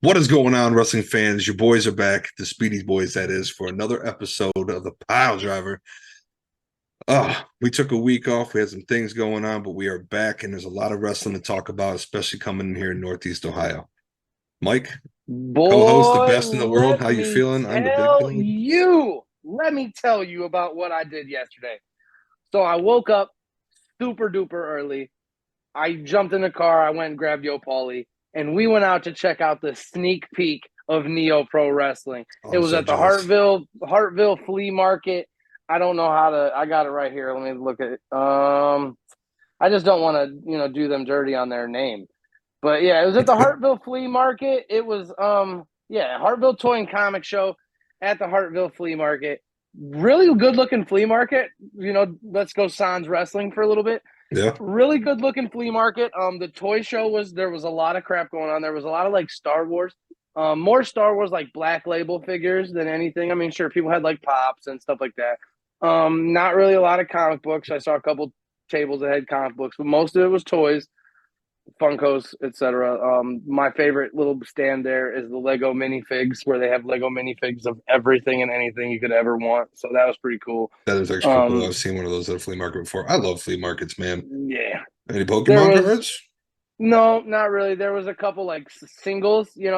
What is going on, wrestling fans? Your boys are back, the Speedy Boys, that is, for another episode of the Piledriver. We took a week off. We had some things going on, but we are back, and there's a lot of wrestling to talk about, especially coming in here in Northeast Ohio. Mike, co-host, the best in the world. How you feeling? I'm the big dog. Let me tell you about what I did yesterday. So I woke up super duper early. I jumped in the car. I went and grabbed Yo Paulie. And we went out to check out the sneak peek of NEOPro Wrestling. It was at the Hartville Flea Market. I don't know how to – I got it right here. Let me look at it. I just don't want to, do them dirty on their name. But, yeah, it was at the Hartville Flea Market. It was, Hartville Toy and Comic Show at the Hartville Flea Market. Really good-looking flea market. Let's go Sans Wrestling for a little bit. Yeah. Really good looking flea market. The toy show there was a lot of crap going on. There was a lot of like Star Wars, more Star Wars like Black Label figures than anything. I mean, sure, people had like pops and stuff like that. Not really a lot of comic books. I saw a couple tables that had comic books, but most of it was toys, Funkos, etc. My favorite little stand there is the Lego minifigs, where they have Lego minifigs of everything and anything you could ever want. So that was pretty cool. That is actually cool. I've seen one of those at a flea market before. I love flea markets, man. Yeah. Any Pokemon cards? No, not really. There was a couple like singles, in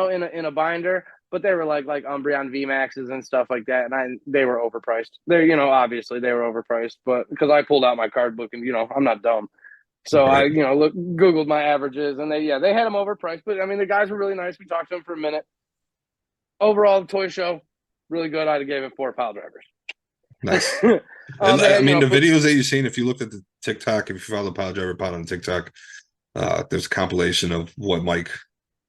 a binder, but they were like Umbreon VMAXs and stuff like that, and they were overpriced. Obviously they were overpriced, but because I pulled out my card book and I'm not dumb. So right. I, Googled my averages, and they had them overpriced. But I mean, the guys were really nice. We talked to them for a minute. Overall, the toy show, really good. I gave it 4 Piledrivers. Nice. The videos that you've seen, if you looked at the TikTok, if you follow the Piledriver pod on TikTok, there's a compilation of what Mike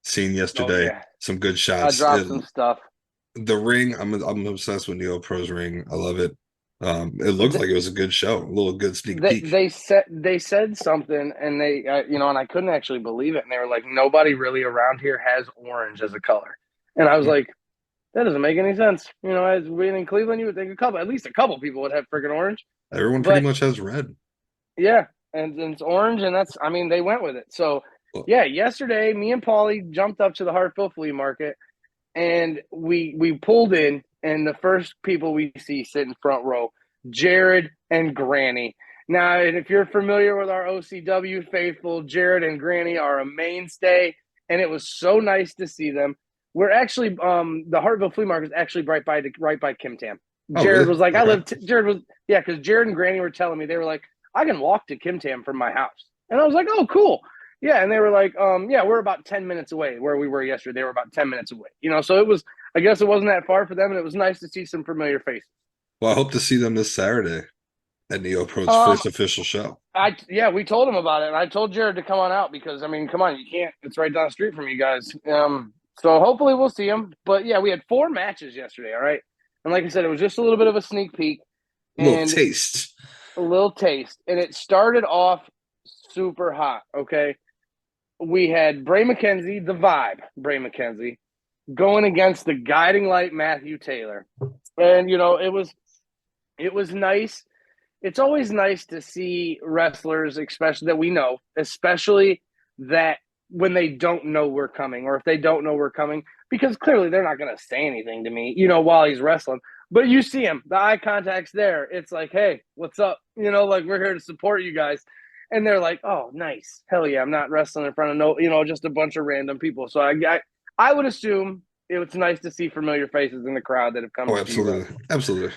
seen yesterday. Oh, yeah. Some good shots. I dropped some stuff. The ring, I'm obsessed with NEOPro's ring. I love it. It looked like it was a good show, a little good sneak peek. They said something, and they and I couldn't actually believe it. And they were like, nobody really around here has orange as a color, and I was like, that doesn't make any sense. As being in Cleveland, you would think at least a couple people would have freaking orange. Everyone pretty much has red. Yeah, and it's orange, and they went with it. So yeah, yesterday, me and Paulie jumped up to the Hartville Flea Market, and we pulled in. And the first people we see sit in front row, Jared and Granny. Now, if you're familiar with our OCW faithful, Jared and Granny are a mainstay, and it was so nice to see them. We're actually the Hartville Flea Market is actually right by Kim Tam. Jared was like, because Jared and Granny were telling me, they were like, I can walk to Kim Tam from my house, and I was like, oh, cool. Yeah, and they were like, we're about 10 minutes away where we were yesterday. They were about 10 minutes away. So it was. I guess it wasn't that far for them, and it was nice to see some familiar faces. Well, I hope to see them this Saturday at NEOPro's first official show. We told them about it, and I told Jared to come on out because, come on, you can't. It's right down the street from you guys. So hopefully we'll see them. But, yeah, we had 4 matches yesterday, all right? And like I said, it was just a little bit of a sneak peek. A little taste. And it started off super hot, okay? We had Bray McKenzie, the Vibe, Bray McKenzie, going against the guiding light Matthew Taylor. And, it was nice. It's always nice to see wrestlers, especially that when they don't know we're coming, or if they don't know we're coming, because clearly they're not going to say anything to me, while he's wrestling. But you see him, the eye contact's there. It's like, hey, what's up? We're here to support you guys. And they're like, oh, nice. Hell yeah, I'm not wrestling in front of just a bunch of random people. So I would assume it was nice to see familiar faces in the crowd that have come. Oh, absolutely. Absolutely.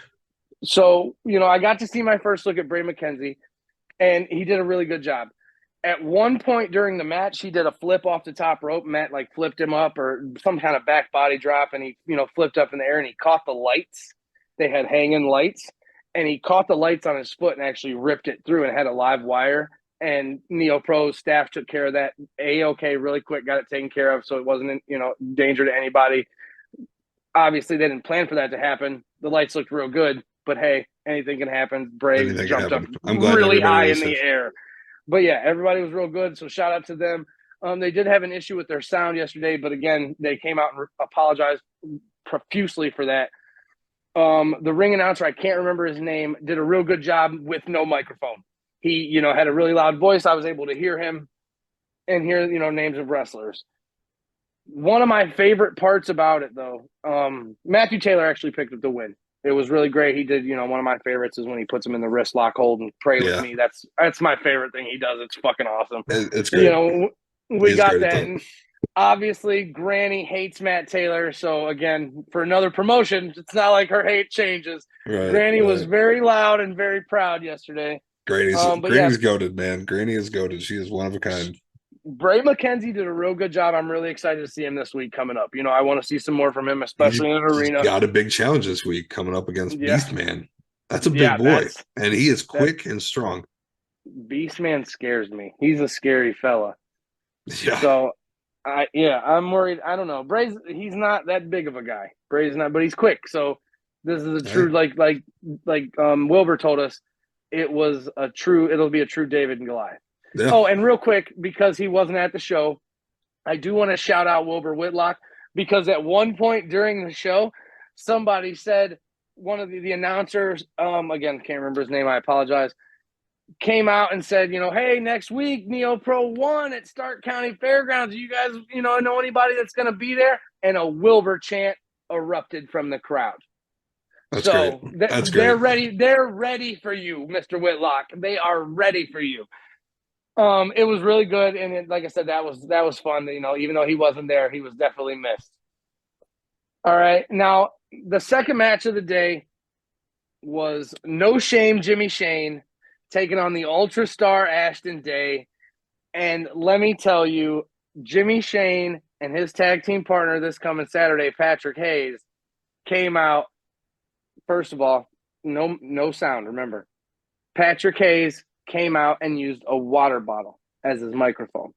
So, I got to see my first look at Bray McKenzie, and he did a really good job. At one point during the match, he did a flip off the top rope. Matt, flipped him up or some kind of back body drop, and he, flipped up in the air, and he caught the lights. They had hanging lights, and he caught the lights on his foot and actually ripped it through and had a live wire. And NEOPro staff took care of that A-OK really quick, got it taken care of, so it wasn't, danger to anybody. Obviously, they didn't plan for that to happen. The lights looked real good, but hey, anything can happen. Braves Anything can jumped up happen. I'm glad really everybody high was in the safe. air. But yeah, everybody was real good, so shout out to them. They did have an issue with their sound yesterday, but again, they came out and apologized profusely for that. The ring announcer, I can't remember his name, did a real good job with no microphone. He, had a really loud voice. I was able to hear him and hear, names of wrestlers. One of my favorite parts about it, though, Matthew Taylor actually picked up the win. It was really great. He did, one of my favorites is when he puts him in the wrist lock hold and pray with me. That's my favorite thing he does. It's fucking awesome. It's great. We got that. And obviously, Granny hates Matt Taylor. So, again, for another promotion, it's not like her hate changes. Right, Granny was very loud and very proud yesterday. Granny's goated, man. Granny is goated. She is one of a kind. Bray McKenzie did a real good job. I'm really excited to see him this week coming up. I want to see some more from him, especially in an arena. He's got a big challenge this week coming up against Beastman. That's a big boy, and he is quick and strong. Beastman scares me. He's a scary fella. Yeah. So, I'm worried. I don't know. Bray's he's not that big of a guy. Bray's not, but he's quick. So this is a true like Wilbur told us, it'll be a true David and Goliath. Yeah. Oh, and real quick, because he wasn't at the show, I do want to shout out Wilbur Whitlock, because at one point during the show, somebody said, one of the announcers, again, can't remember his name, I apologize, came out and said, hey, next week, NEOPro 1 at Stark County Fairgrounds. You guys, know anybody that's going to be there? And a Wilbur chant erupted from the crowd. That's great. That's great. They're ready. They're ready for you, Mr. Whitlock. They are ready for you. It was really good, and like I said, that was fun. Even though he wasn't there, he was definitely missed. All right, now the second match of the day was No Shame Jimmy Shane taking on the Ultra Star Ashton Day, and let me tell you, Jimmy Shane and his tag team partner this coming Saturday, Patrick Hayes, came out. First of all, no sound. Remember, Patrick Hayes came out and used a water bottle as his microphone.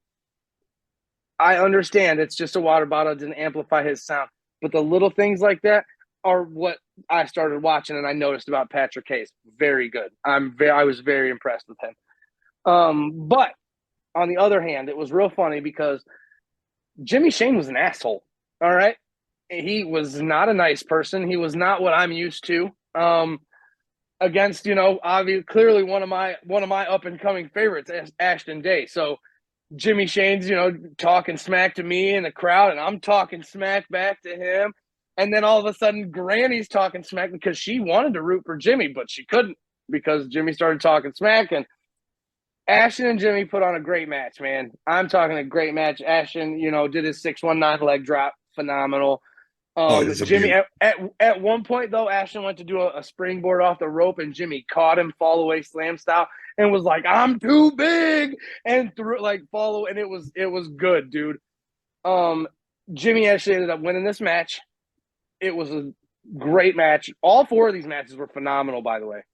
I understand it's just a water bottle, it didn't amplify his sound, but the little things like that are what I started watching and I noticed about Patrick Hayes. Very good. I was very impressed with him. But on the other hand, it was real funny because Jimmy Shane was an asshole. All right. He was not a nice person. He was not what I'm used to. Against, obviously, clearly one of my up and coming favorites, Ashton Day. So Jimmy Shane's, talking smack to me in the crowd, and I'm talking smack back to him. And then all of a sudden, Granny's talking smack because she wanted to root for Jimmy, but she couldn't because Jimmy started talking smack. And Ashton and Jimmy put on a great match, man. I'm talking a great match. Ashton, did his 619 leg drop, phenomenal. Jimmy at one point though, Ashton went to do a springboard off the rope, and Jimmy caught him fall away slam style and was like, "I'm too big," and threw follow, and it was good, dude. Jimmy actually ended up winning this match. It was a great match. All four of these matches were phenomenal, by the way.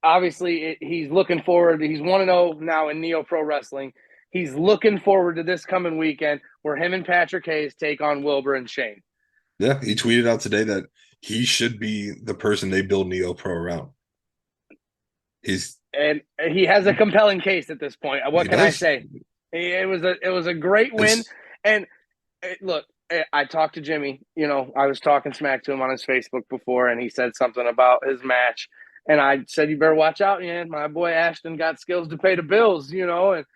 Obviously, he's looking forward. He's 1-0 now in NEOPro Wrestling. He's looking forward to this coming weekend where him and Patrick Hayes take on Wilbur and Shane. Yeah, he tweeted out today that he should be the person they build NEOPro around. And he has a compelling case at this point. What can I say? It was a great win. And look, I talked to Jimmy. I was talking smack to him on his Facebook before, and he said something about his match. And I said, "You better watch out, man. My boy Ashton got skills to pay the bills, and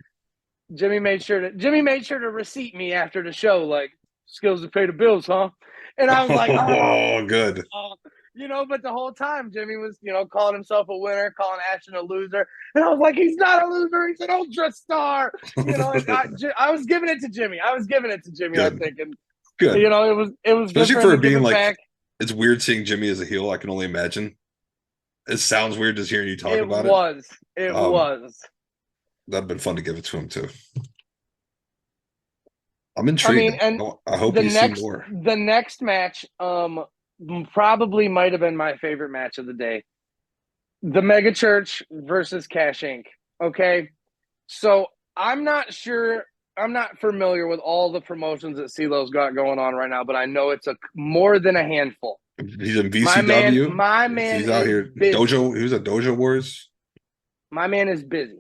Jimmy made sure to receipt me after the show, like, skills to pay the bills, huh?" And I was like, "Oh, good." But the whole time Jimmy was, calling himself a winner, calling Ashton a loser. And I was like, he's not a loser. He's an ultra star. I was giving it to Jimmy. Good. I think. And, good. It was especially good for it being like, back. It's weird seeing Jimmy as a heel. I can only imagine. It sounds weird just hearing you talk about it. It was. That'd been fun to give it to him too. I'm intrigued. I hope you see more. The next match, probably might have been my favorite match of the day. The Mega Church versus Cash Inc. Okay. So I'm not sure. I'm not familiar with all the promotions that CeeLo's got going on right now, but I know it's a more than a handful. He's in My man, VCW. my man He's out is here. busy. Dojo. He was at Dojo Wars. My man is busy.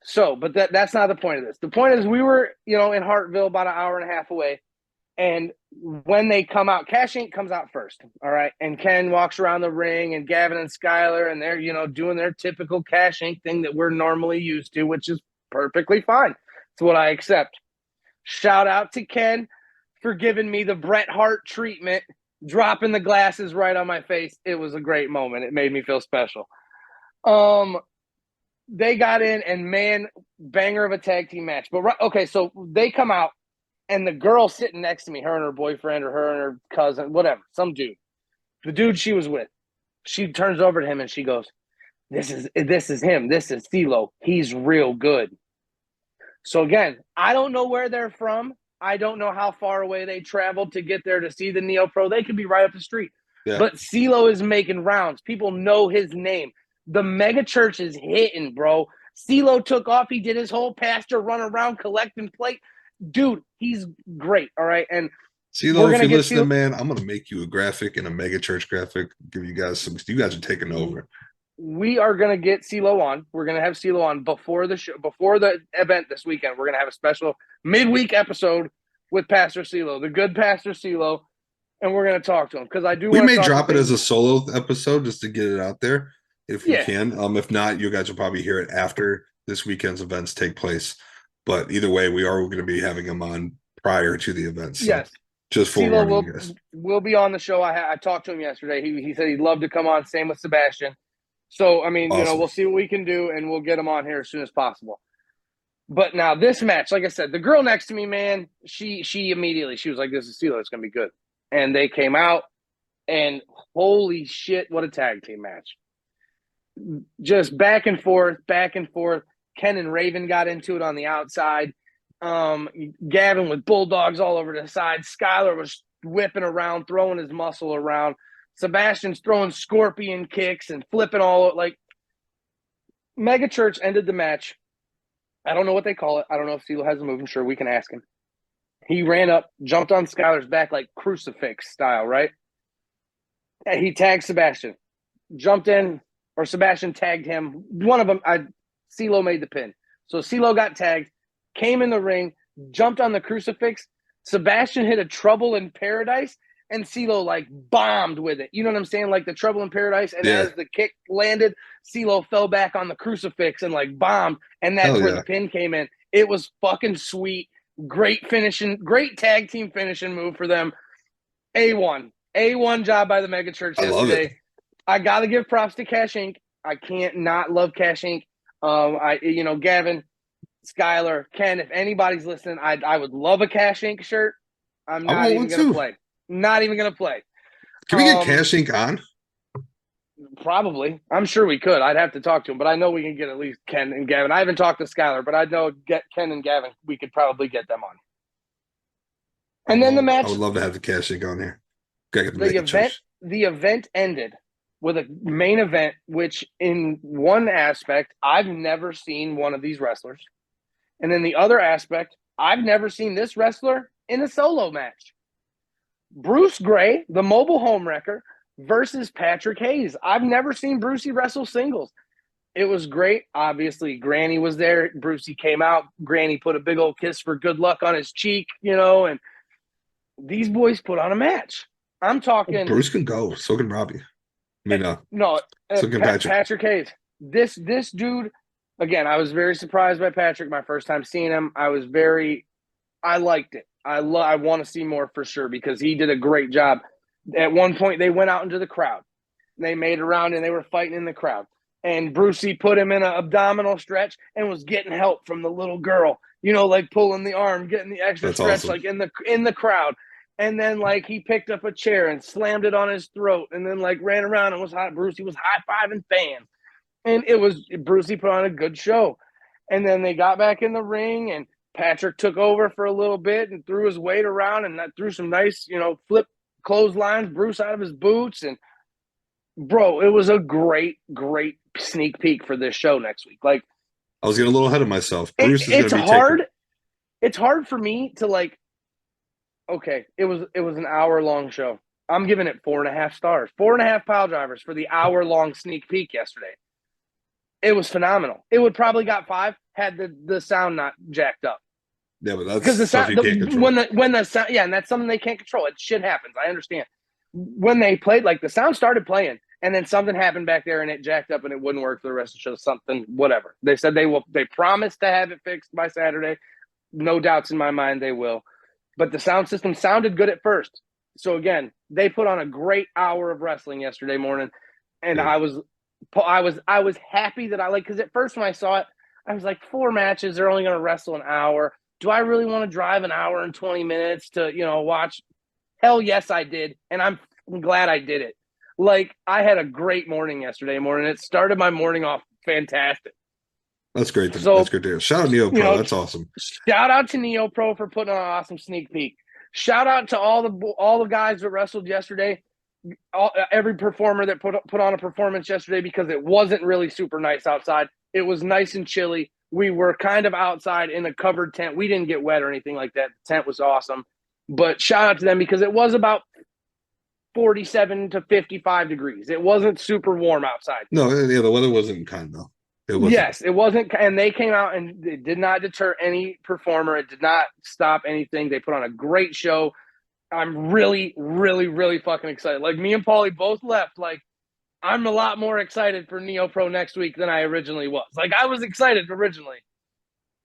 So, but that's not the point of this. The point is we were, in Hartville about an hour and a half away. And when they come out, Cash Inc. comes out first. All right. And Ken walks around the ring and Gavin and Skylar, and they're, doing their typical Cash Inc. thing that we're normally used to, which is perfectly fine. It's what I accept. Shout out to Ken for giving me the Bret Hart treatment, dropping the glasses right on my face. It was a great moment. It made me feel special. They got in and man, banger of a tag team match. But okay, so they come out and the girl sitting next to me, her and her boyfriend or her and her cousin, whatever, some dude, the dude she was with, she turns over to him and she goes, this is him. This is CeeLo. He's real good. So again, I don't know where they're from. I don't know how far away they traveled to get there to see the NEOPro. They could be right up the street. Yeah. But CeeLo is making rounds. People know his name. The Mega Church is hitting, bro. CeeLo took off. He did his whole pastor run around collecting plate. Dude, he's great. All right. And CeeLo, if you're listening, man, I'm gonna make you a graphic and a Mega Church graphic. Give you guys some. You guys are taking over. We are gonna get CeeLo on. We're gonna have CeeLo on before the show, before the event this weekend. We're gonna have a special midweek episode with Pastor CeeLo, the good Pastor CeeLo, and we're gonna talk to him because I do. We may drop it as a solo episode just to get it out there if we can. If not, you guys will probably hear it after this weekend's events take place. But either way, we are going to be having him on prior to the event. So yes. Just forewarning you guys. We'll be on the show. I talked to him yesterday. He said he'd love to come on. Same with Sebastian. So, I mean, awesome. We'll see what we can do, and we'll get him on here as soon as possible. But now this match, like I said, the girl next to me, man, she immediately, she was like, this is CeeLo. It's going to be good. And they came out, and holy shit, what a tag team match. Just back and forth, back and forth. Ken and Raven got into it on the outside. Gavin with bulldogs all over the side. Skylar was whipping around, throwing his muscle around. Sebastian's throwing scorpion kicks and flipping all like. Mega Church ended the match. I don't know what they call it. I don't know if CeeLo has a move. I'm sure we can ask him. He ran up, jumped on Skylar's back like crucifix style, right? And he tagged Sebastian. Jumped in, or Sebastian tagged him. One of them, CeeLo made the pin. So CeeLo got tagged, came in the ring, jumped on the crucifix. Sebastian hit a Trouble in Paradise, and CeeLo like bombed with it. You know what I'm saying? Like the Trouble in Paradise. And as the kick landed, CeeLo fell back on the crucifix and like bombed. And that's where the pin came in. It was fucking sweet. Great finishing, great tag team finishing move for them. A1 job by the Mega Church yesterday. I got to give props to Cash Inc. I can't not love Cash Inc. Gavin, Skylar, Ken, if anybody's listening, I would love a Cash Inc. shirt. I'm not even going to play. Not even going to play. Can we get Cash Inc. on? Probably. I'm sure we could. I'd have to talk to him, but I know we can get at least Ken and Gavin. I haven't talked to Skylar, but I know get Ken and Gavin, we could probably get them on. And then the match. I would love to have the Cash Inc. on here. The event ended with a main event, which in one aspect, I've never seen one of these wrestlers. And in the other aspect, I've never seen this wrestler in a solo match. Bruce Gray, the mobile home wrecker, versus Patrick Hayes. I've never seen Brucey wrestle singles. It was great. Obviously, Granny was there. Brucey came out. Granny put a big old kiss for good luck on his cheek, and these boys put on a match. I'm talking. Bruce can go. So can Robbie. Patrick Hayes. This dude, again, I was very surprised by Patrick my first time seeing him. I liked it. I want to see more for sure because he did a great job. At one point, they went out into the crowd. They made a round and they were fighting in the crowd. And Brucey put him in an abdominal stretch and was getting help from the little girl, like pulling the arm, getting the extra stretch, awesome. Like in the crowd. And then like he picked up a chair and slammed it on his throat and then like ran around and was hot. Brucey was high-fiving fans. And Brucey put on a good show. And then they got back in the ring and Patrick took over for a little bit and threw his weight around and threw some nice, clotheslines Bruce out of his boots. And, bro, it was a great, great sneak peek for this show next week. Like, I was getting a little ahead of myself. Bruce is going to be hard. taking... It's hard for me to, like, okay, it was an hour-long show. I'm giving it 4.5 stars. 4.5 pile drivers for the hour-long sneak peek yesterday. It was phenomenal. It would probably got 5 had the sound not jacked up. Yeah, but that's because the stuff sound, you can't control. when the sound, yeah, and that's something they can't control. It shit happens. I understand. When they played, like the sound started playing, and then something happened back there, and it jacked up, and it wouldn't work for the rest of the show. Something, whatever. They said they will. They promised to have it fixed by Saturday. No doubts in my mind they will. But the sound system sounded good at first. So again, they put on a great hour of wrestling yesterday morning, and Yeah. I was happy that because at first when I saw it, I was like, 4 matches. They're only going to wrestle an hour. Do I really want to drive an hour and 20 minutes to, watch? Hell yes, I did. And I'm glad I did it. Like, I had a great morning yesterday morning. It started my morning off fantastic. That's great. That's great to hear. Shout out NEOPro. That's awesome. Shout out to NEOPro for putting on an awesome sneak peek. Shout out to all the guys that wrestled yesterday. Every performer that put on a performance yesterday, because it wasn't really super nice outside. It was nice and chilly. We were kind of outside in a covered tent. We didn't get wet or anything like that. The tent was awesome. But shout out to them because it was about 47 to 55 degrees. It wasn't super warm outside. No, yeah, the weather wasn't kind, though. It wasn't. Yes, it wasn't. And they came out and it did not deter any performer. It did not stop anything. They put on a great show. I'm really, really, really fucking excited. Like, me and Paulie both left. Like, I'm a lot more excited for NEOPro next week than I originally was. Like, I was excited originally,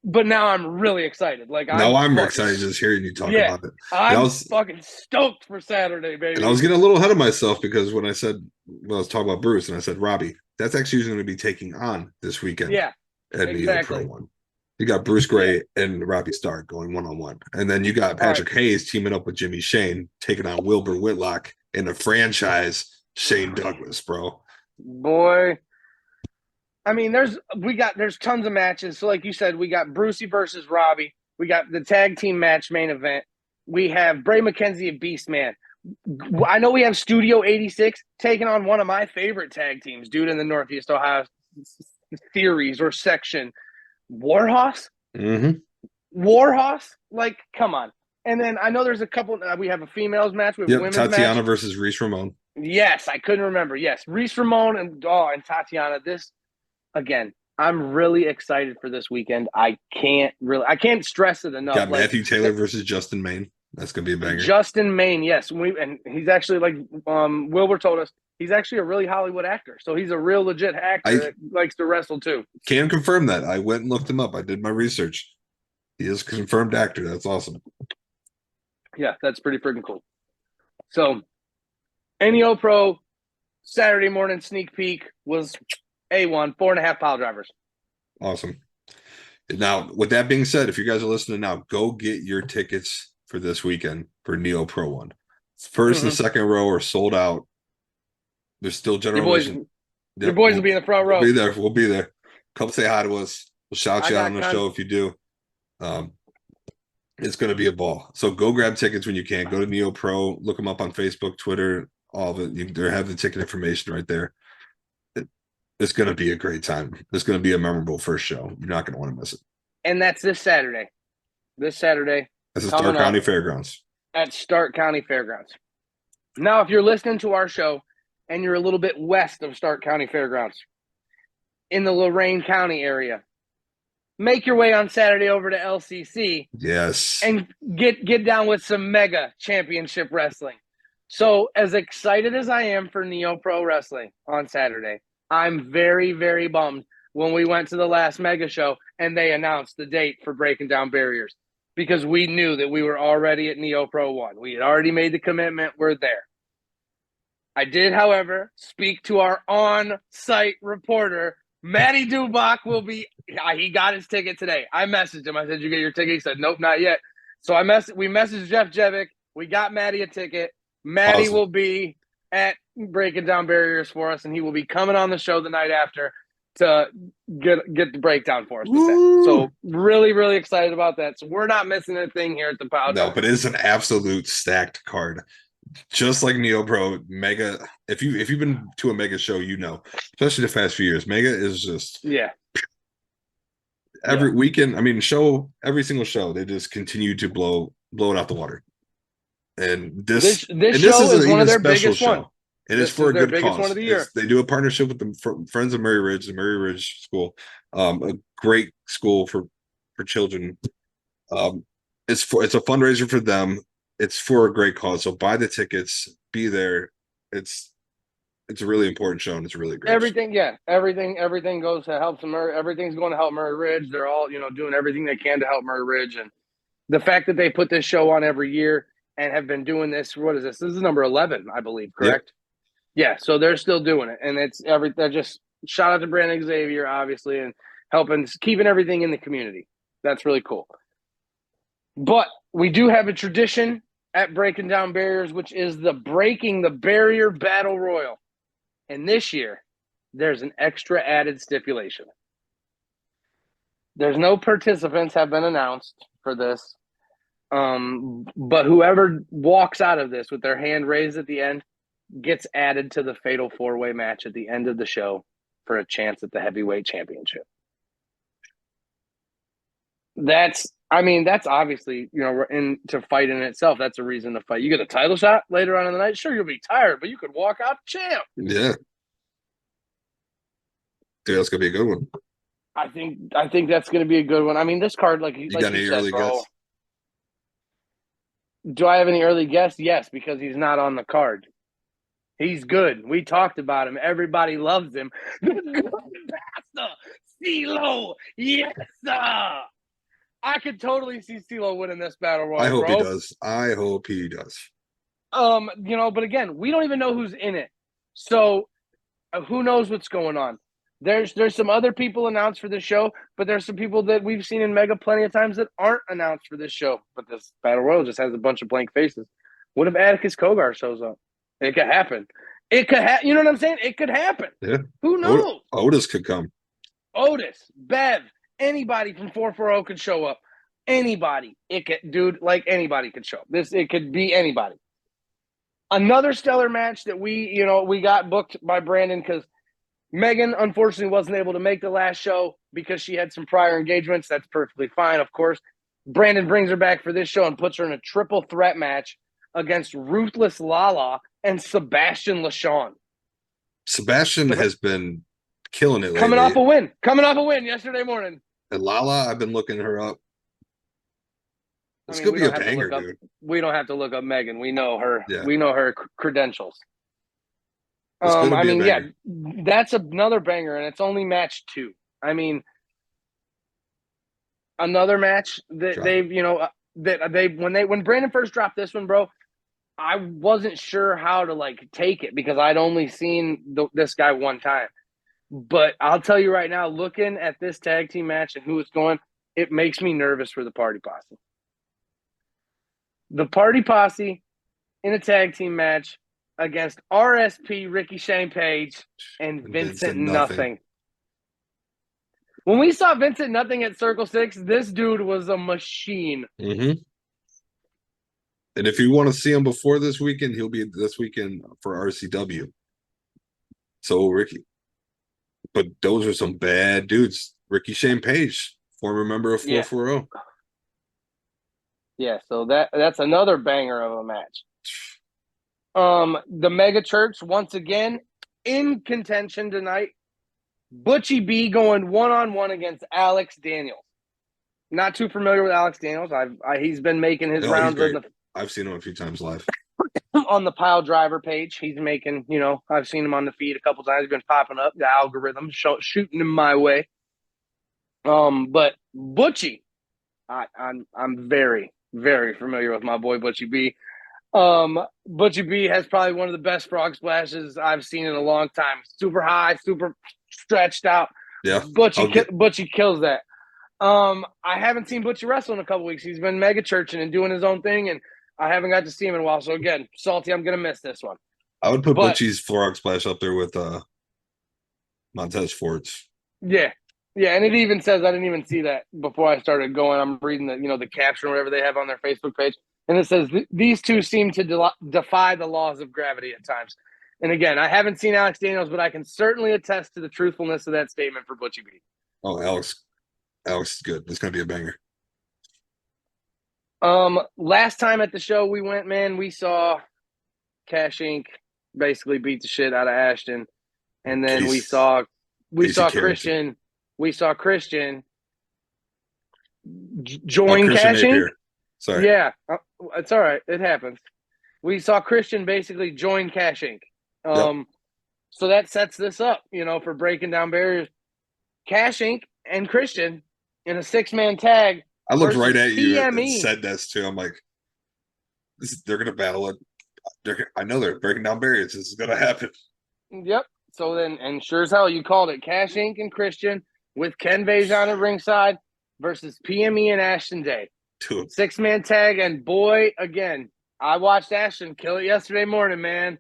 but now I'm really excited. Like, I'm excited just hearing you talk about it. I'm fucking stoked for Saturday, baby. And I was getting a little ahead of myself because when I was talking about Bruce, and I said Robbie, that's actually going to be taking on this weekend. Yeah, at NEOPro 1. You got Bruce Gray and Robbie Stark going 1-on-1. And then you got Patrick Hayes teaming up with Jimmy Shane, taking on Wilbur Whitlock in the franchise Shane Douglas, bro. Boy. I mean, there's tons of matches. So like you said, we got Brucey versus Robbie. We got the tag team match main event. We have Bray McKenzie and Beastman. I know we have Studio 86 taking on one of my favorite tag teams, dude, in the Northeast Ohio series or section. Warhorse? Mm-hmm. Warhorse? Like, come on. And then I know there's a couple. We have a females match. We have women's Tatiana match. versus Reese Ramon. Yes, I couldn't remember. Yes, Reese Ramon and Tatiana. This, again, I'm really excited for this weekend. I can't stress it enough. Got Matthew Taylor versus Justin Maine. That's gonna be a banger. Justin Maine, yes. And he's actually, like Wilbur told us, he's actually a really Hollywood actor. So he's a real legit actor that likes to wrestle too. Can confirm that. I went and looked him up. I did my research. He is a confirmed actor. That's awesome. Yeah, that's pretty freaking cool. So, NEOPro Saturday morning sneak peek was A1, 4.5 pile drivers. Awesome. Now, with that being said, if you guys are listening now, go get your tickets for this weekend for NEOPro 1. First and second row are sold out. There's still general your boys will be in the front row. We'll be there. Come say hi to us. We'll shout you out on the show if you do. It's going to be a ball. So go grab tickets when you can. Go to NEOPro. Look them up on Facebook, Twitter, all of it. They have the ticket information right there. It's going to be a great time. It's going to be a memorable first show. You're not going to want to miss it. And that's this Saturday. That's at Stark County Fairgrounds. At Stark County Fairgrounds. Now, if you're listening to our show and you're a little bit west of Stark County Fairgrounds, in the Lorain County area, make your way on Saturday over to LCC. Yes. And get down with some mega championship wrestling. So, as excited as I am for NEOPro Wrestling on Saturday, I'm very, very bummed when we went to the last mega show and they announced the date for Breaking Down Barriers, because we knew that we were already at NEOPro 1. We had already made the commitment. We're there. I did, however, speak to our on-site reporter. Matty Dubach will be – he got his ticket today. I messaged him. I said, you get your ticket? He said, nope, not yet. So we messaged Jeff Jevick. We got Matty a ticket. Matty will be at Breaking Down Barriers for us, and he will be coming on the show the night after to get the breakdown for us with that. So really, really excited about that. So we're not missing a thing here at the Pile. No, but it's an absolute stacked card. Just like NeoPro, Mega. If you've been to a Mega show, you know, especially the past few years, Mega is just Yeah, yeah. every weekend. I mean, every single show, they just continue to blow it out the water. And This this this and this show isn't is one of even their special biggest one. show. It is This for is a their good biggest one of cause. the year. It's, they do a partnership with the Friends of Murray Ridge, the Murray Ridge School, a great school for children. Um, it's a fundraiser for them. It's for a great cause. So buy the tickets, be there. It's it's a really important show and it's a really great show. Everything, yeah, everything goes to help Murray. Everything's going to help Murray Ridge. They're all, doing everything they can to help Murray Ridge, and the fact that they put this show on every year and have been doing this. What is this? This is number 11, I believe. Yep. Correct? Yeah. So they're still doing it, and they're just shout out to Brandon Xavier, obviously, and helping keeping everything in the community. That's really cool. But we do have a tradition at Breaking Down Barriers, which is the Breaking the Barrier Battle Royal. And this year, there's an extra added stipulation. There's no participants have been announced for this. But whoever walks out of this with their hand raised at the end gets added to the fatal four-way match at the end of the show for a chance at the heavyweight championship. That's obviously, to fight in itself. That's a reason to fight. You get a title shot later on in the night. Sure, you'll be tired, but you could walk out champ. Yeah. Dude, that's gonna be a good one. I think that's going to be a good one. I mean, this card, like You like got you any said, early bro. guess? Do I have any early guess? Yes, because he's not on the card. He's good. We talked about him. Everybody loves him. The good bastard, CeeLo. Yes, sir. I could totally see CeeLo winning this battle royal, I hope bro. he does. I hope he does. But again, we don't even know who's in it. So who knows what's going on? There's some other people announced for this show, but there's some people that we've seen in Mega plenty of times that aren't announced for this show. But this battle royal just has a bunch of blank faces. What if Atticus Kogar shows up? It could happen. It could happen. You know what I'm saying? It could happen. Yeah. Who knows? Otis could come. Otis, Bev, anybody from 440 could show up. Anybody. Anybody could show up. It could be anybody. Another stellar match that we got booked by Brandon because Megan, unfortunately, wasn't able to make the last show because she had some prior engagements. That's perfectly fine, of course. Brandon brings her back for this show and puts her in a triple threat match against Ruthless Lala and Sebastian LaShawn. Sebastian has been killing it lately. Coming off a win yesterday morning. And Lala, I've been looking her up. It's gonna be a banger, dude. We don't have to look up Megan. We know her. Yeah. We know her credentials. Yeah, that's another banger, and it's only match 2. I mean, another match that when Brandon first dropped this one, bro, I wasn't sure how to take it because I'd only seen this guy one time. But I'll tell you right now, looking at this tag team match and who it's going, it makes me nervous for the Party Posse. The Party Posse in a tag team match against RSP, Ricky Shane Page, and Vincent Nothing. When we saw Vincent Nothing at Circle 6, this dude was a machine. Mm-hmm. And if you want to see him before this weekend, he'll be this weekend for RCW. So Ricky. But those are some bad dudes. Ricky Shane Page, former member of 440. Yeah, so that's another banger of a match. The Mega Church, once again, in contention tonight. Butchie B going one-on-one against Alex Daniels. Not too familiar with Alex Daniels. He's been making his rounds. I've seen him a few times live. On the Piledriver page. He's making, I've seen him on the feed a couple times. He's been popping up, the algorithm shooting him my way. But Butchie, I'm very, very familiar with my boy Butchie B. Butchie B has probably one of the best frog splashes I've seen in a long time. Super high, super stretched out. Yeah, Butchie kills that. I haven't seen Butchie wrestle in a couple weeks. He's been mega churching and doing his own thing, and I haven't got to see him in a while. So again, salty, I'm gonna miss this one. I would put Butchie's frog splash up there with Montez Ford's. Yeah. Yeah, and it even says, I didn't even see that before I started going. I'm reading the caption or whatever they have on their Facebook page. And it says, these two seem to defy the laws of gravity at times. And again, I haven't seen Alex Daniels, but I can certainly attest to the truthfulness of that statement for Butchie B. Oh, Alex is good. It's going to be a banger. Last time at the show we went, man, we saw Cash Inc. basically beat the shit out of Ashton. And then we saw Christian. We saw Christian join Cash Inc. Sorry. Yeah, it's all right. It happens. We saw Christian basically join Cash Inc. So that sets this up, for breaking down barriers. Cash Inc. and Christian in a 6-man tag. I looked right at you and said this too. I'm like, they're going to battle it. I know they're breaking down barriers. This is going to happen. Yep. So then, and sure as hell, you called it Cash Inc. and Christian with Ken Vajon at ringside versus PME and Ashton Day. 6-man tag, and boy, again, I watched Ashton kill it yesterday morning, man.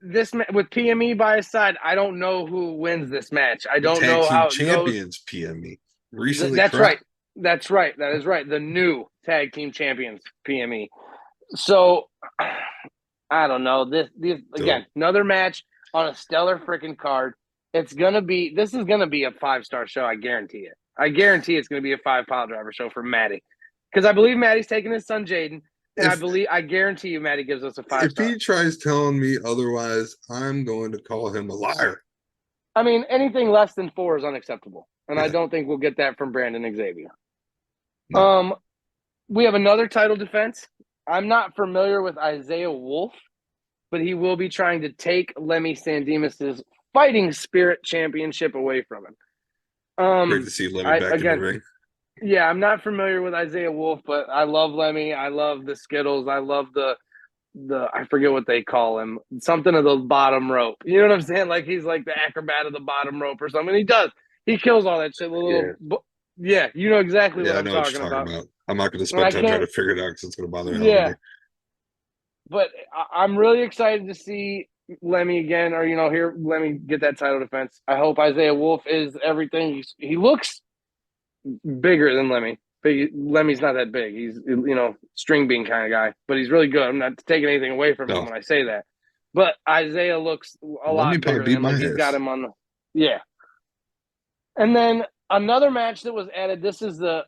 This with PME by his side, I don't know who wins this match. I don't know how it champions goes. PME recently. That's right. That's right. That is right. The new tag team champions PME. So I don't know. This again, another match on a stellar freaking card. This is gonna be a 5-star show. I guarantee it. I guarantee it's gonna be a 5 Piledriver show for Maddie. Because I believe Maddie's taking his son Jaden. And I guarantee you Maddie gives us a 5-star. If he tries telling me otherwise, I'm going to call him a liar. I mean, anything less than 4 is unacceptable. And I don't think we'll get that from Brandon Xavier. No. We have another title defense. I'm not familiar with Isaiah Wolf, but he will be trying to take Lemmy Sandemus's Fighting Spirit Championship away from him. Great to see Lemmy back in the ring. Yeah, I'm not familiar with Isaiah Wolf, but I love Lemmy. I love the Skittles. I love the I forget what they call him. Something of the bottom rope. You know what I'm saying? Like he's like the acrobat of the bottom rope or something. He does. He kills all that shit. Yeah, you know exactly what I'm talking about. I'm not going to spend time trying to figure it out because it's going to bother me. Yeah. But I'm really excited to see Lemmy again, or hear Lemmy get that title defense. I hope Isaiah Wolf is everything. He looks bigger than Lemmy. But Lemmy's not that big. He's string bean kind of guy, but he's really good. I'm not taking anything away from him when I say that. But Isaiah looks a lot bigger than him. Like he's got him on the And then another match that was added. This is the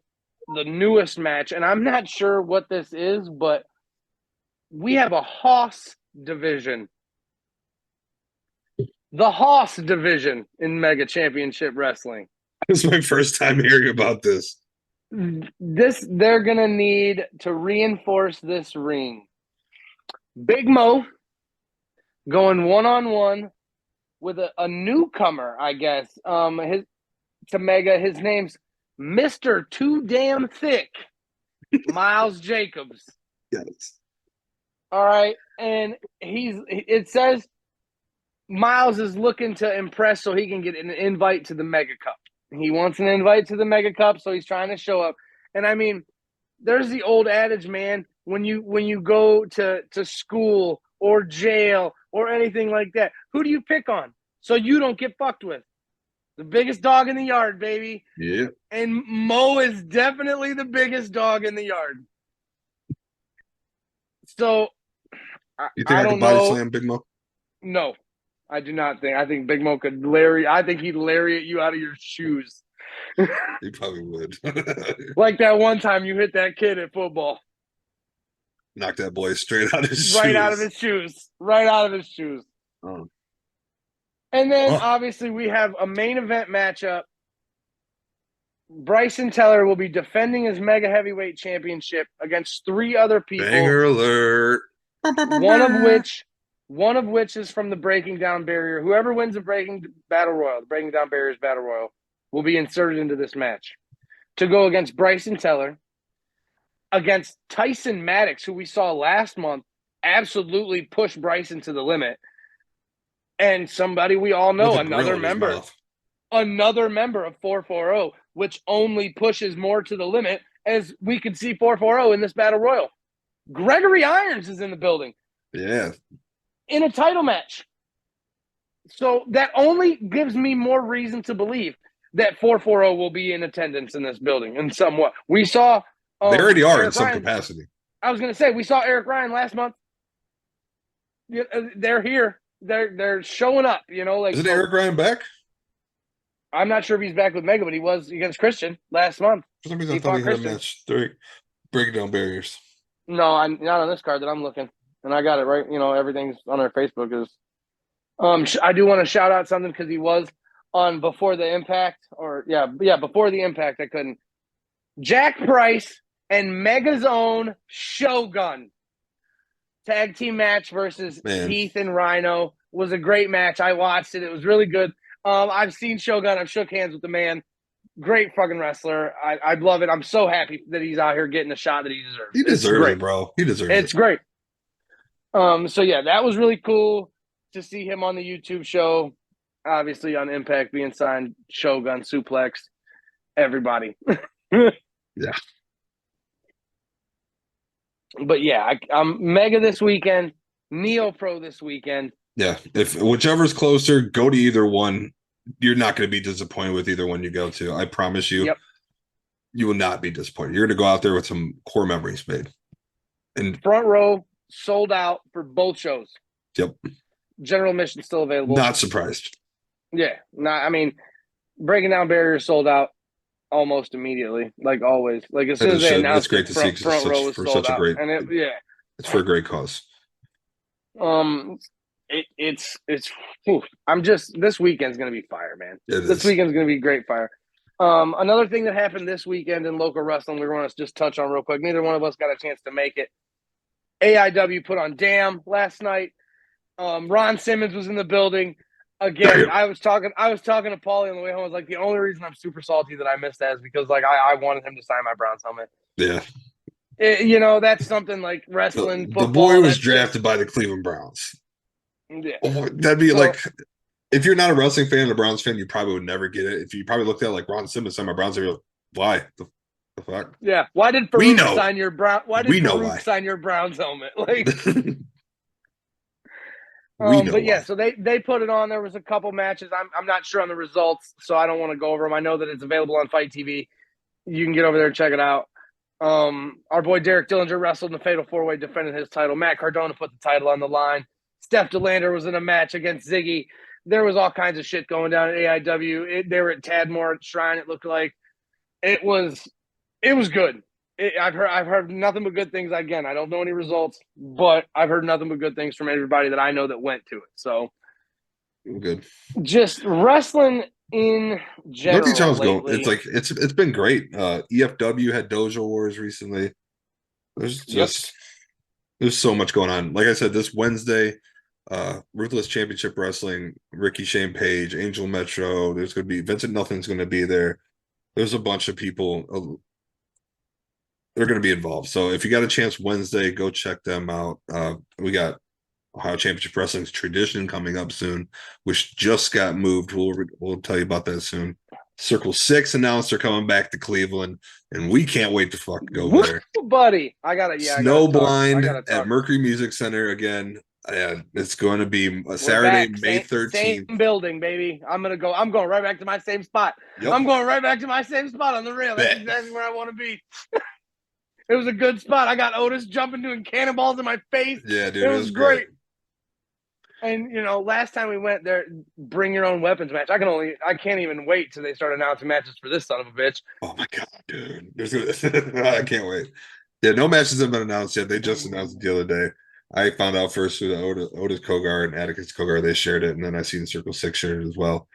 newest match, and I'm not sure what this is, but we have a Hoss division. The Hoss division in Mega Championship Wrestling. This is my first time hearing about this. They're going to need to reinforce this ring. Big Mo going one-on-one with a newcomer, I guess. To Mega, his name's Mr. Too Damn Thick, Miles Jacobs. Yes. All right, and it says Miles is looking to impress so he can get an invite to the Mega Cup. He wants an invite to the Mega Cup, so he's trying to show up. And I mean, there's the old adage, man, when you go to school or jail or anything like that, who do you pick on so you don't get fucked with? The biggest dog in the yard, baby. Yeah. And Mo is definitely the biggest dog in the yard. So, you think I can body slam Big Mo? No, I do not think. I think Big Mo could I think he'd lariat you out of your shoes. He probably would. Like that one time you hit that kid at football. Knocked that boy straight out of his shoes. Right out of his shoes. Right out of his shoes. Oh. And then, obviously, we have a main event matchup. Bryson Teller will be defending his Mega Heavyweight Championship against 3 other people. Banger alert. One of which is from the Breaking Down Barrier. Whoever wins the Breaking Down Barriers Battle Royal, will be inserted into this match to go against Bryson Teller, against Tyson Maddox, who we saw last month absolutely push Bryson to the limit. And somebody we all know, another member of 440, which only pushes more to the limit, as we could see 440 in this Battle Royal. Gregory Irons is in the building. Yeah. In a title match. So that only gives me more reason to believe that 440 will be in attendance in this building in somewhat. We saw they already are in some capacity. I was gonna say we saw Eric Ryan last month. They're here. They're showing up. Like Isn't so. Eric Ryan back? I'm not sure if he's back with Mega, but he was against Christian last month. For some reason, I He thought he fought had a Christian. match. Breaking down barriers. No, I'm not on this card that I'm looking, and I got it right. Everything's on our Facebook. Is I do want to shout out something because he was on Before the Impact, or Before the Impact. I couldn't. Jack Price and Mega's own Shogun tag team match versus Heath and Rhino was a great match. I watched it. It was really good. I've seen Shogun. I've shook hands with the man. Great fucking wrestler. I love it. I'm so happy that he's out here getting the shot that he deserves. He deserves it, bro. He deserves it. It's great. So yeah, that was really cool to see him on the YouTube show. Obviously on Impact being signed, Shogun, Suplex, everybody. Yeah. But yeah, I'm Mega this weekend, NEOPro this weekend. Yeah, if whichever's closer, go to either one. You're not going to be disappointed with either one you go to. I promise you. Yep. You will not be disappointed. You're going to go out there with some core memories made. And front row sold out for both shows. Yep. General admission still available. Not surprised. Yeah. Breaking Down Barriers sold out almost immediately, like always. Like as soon as they announced, it's great to see front row was sold out. It's for a great cause. This weekend's gonna be fire, man. This weekend's gonna be great fire. Another thing that happened this weekend in local wrestling, we want to just touch on real quick. Neither one of us got a chance to make it. AIW put on Damn last night. Ron Simmons was in the building. Again, I was talking to Paulie on the way home. I was like, the only reason I'm super salty that I missed that is because I wanted him to sign my Browns helmet. Yeah. That's something like wrestling, football. The boy was drafted by the Cleveland Browns. Yeah. That'd be if you're not a wrestling fan and a Browns fan, you probably would never get it. If you probably looked at like Ron Simmons signed my Browns, you'd be like, why? The fuck? Yeah. Why did Farouk sign your Brown? Why did Farouk sign your Browns helmet? Like but yeah, so they put it on. There was a couple matches. I'm not sure on the results, so I don't want to go over them. I know that it's available on Fight TV. You can get over there and check it out. Our boy Derek Dillinger wrestled in the Fatal 4-Way, defending his title. Matt Cardona put the title on the line. Steph DeLander was in a match against Ziggy. There was all kinds of shit going down at AIW. They were at Tadmore Shrine. It looked like it was good. I've heard nothing but good things. Again, I don't know any results, but I've heard nothing but good things from everybody that I know that went to it. So good. Just wrestling in general. Lately. It's been great. EFW had Dojo Wars recently. There's so much going on. Like I said, this Wednesday, Ruthless Championship Wrestling, Ricky Shane Page, Angel Metro. There's going to be Vincent Nothing's going to be there. There's a bunch of people. They're going to be involved. So if you got a chance Wednesday, go check them out. We got Ohio Championship Wrestling's Tradition coming up soon, which just got moved. We'll tell you about that soon. Circle 6 announced they're coming back to Cleveland, and we can't wait to fucking go there. Buddy, I got it. Yeah, Snowblind at Mercury Music Center again. It's going to be Saturday, May 13th. Same building, baby. I'm going right back to my same spot. Yep. I'm going right back to my same spot on the rail. That's exactly where I want to be. It was a good spot. I got Otis jumping, doing cannonballs in my face. Yeah, dude. It was great. And last time we went there, bring your own weapons match. I can't even wait till they start announcing matches for this son of a bitch. Oh my god, dude! I can't wait. Yeah, no matches have been announced yet. They just announced it the other day. I found out first through the Otis Kogar and Atticus Kogar. They shared it, and then I seen Circle 6 shared it as well.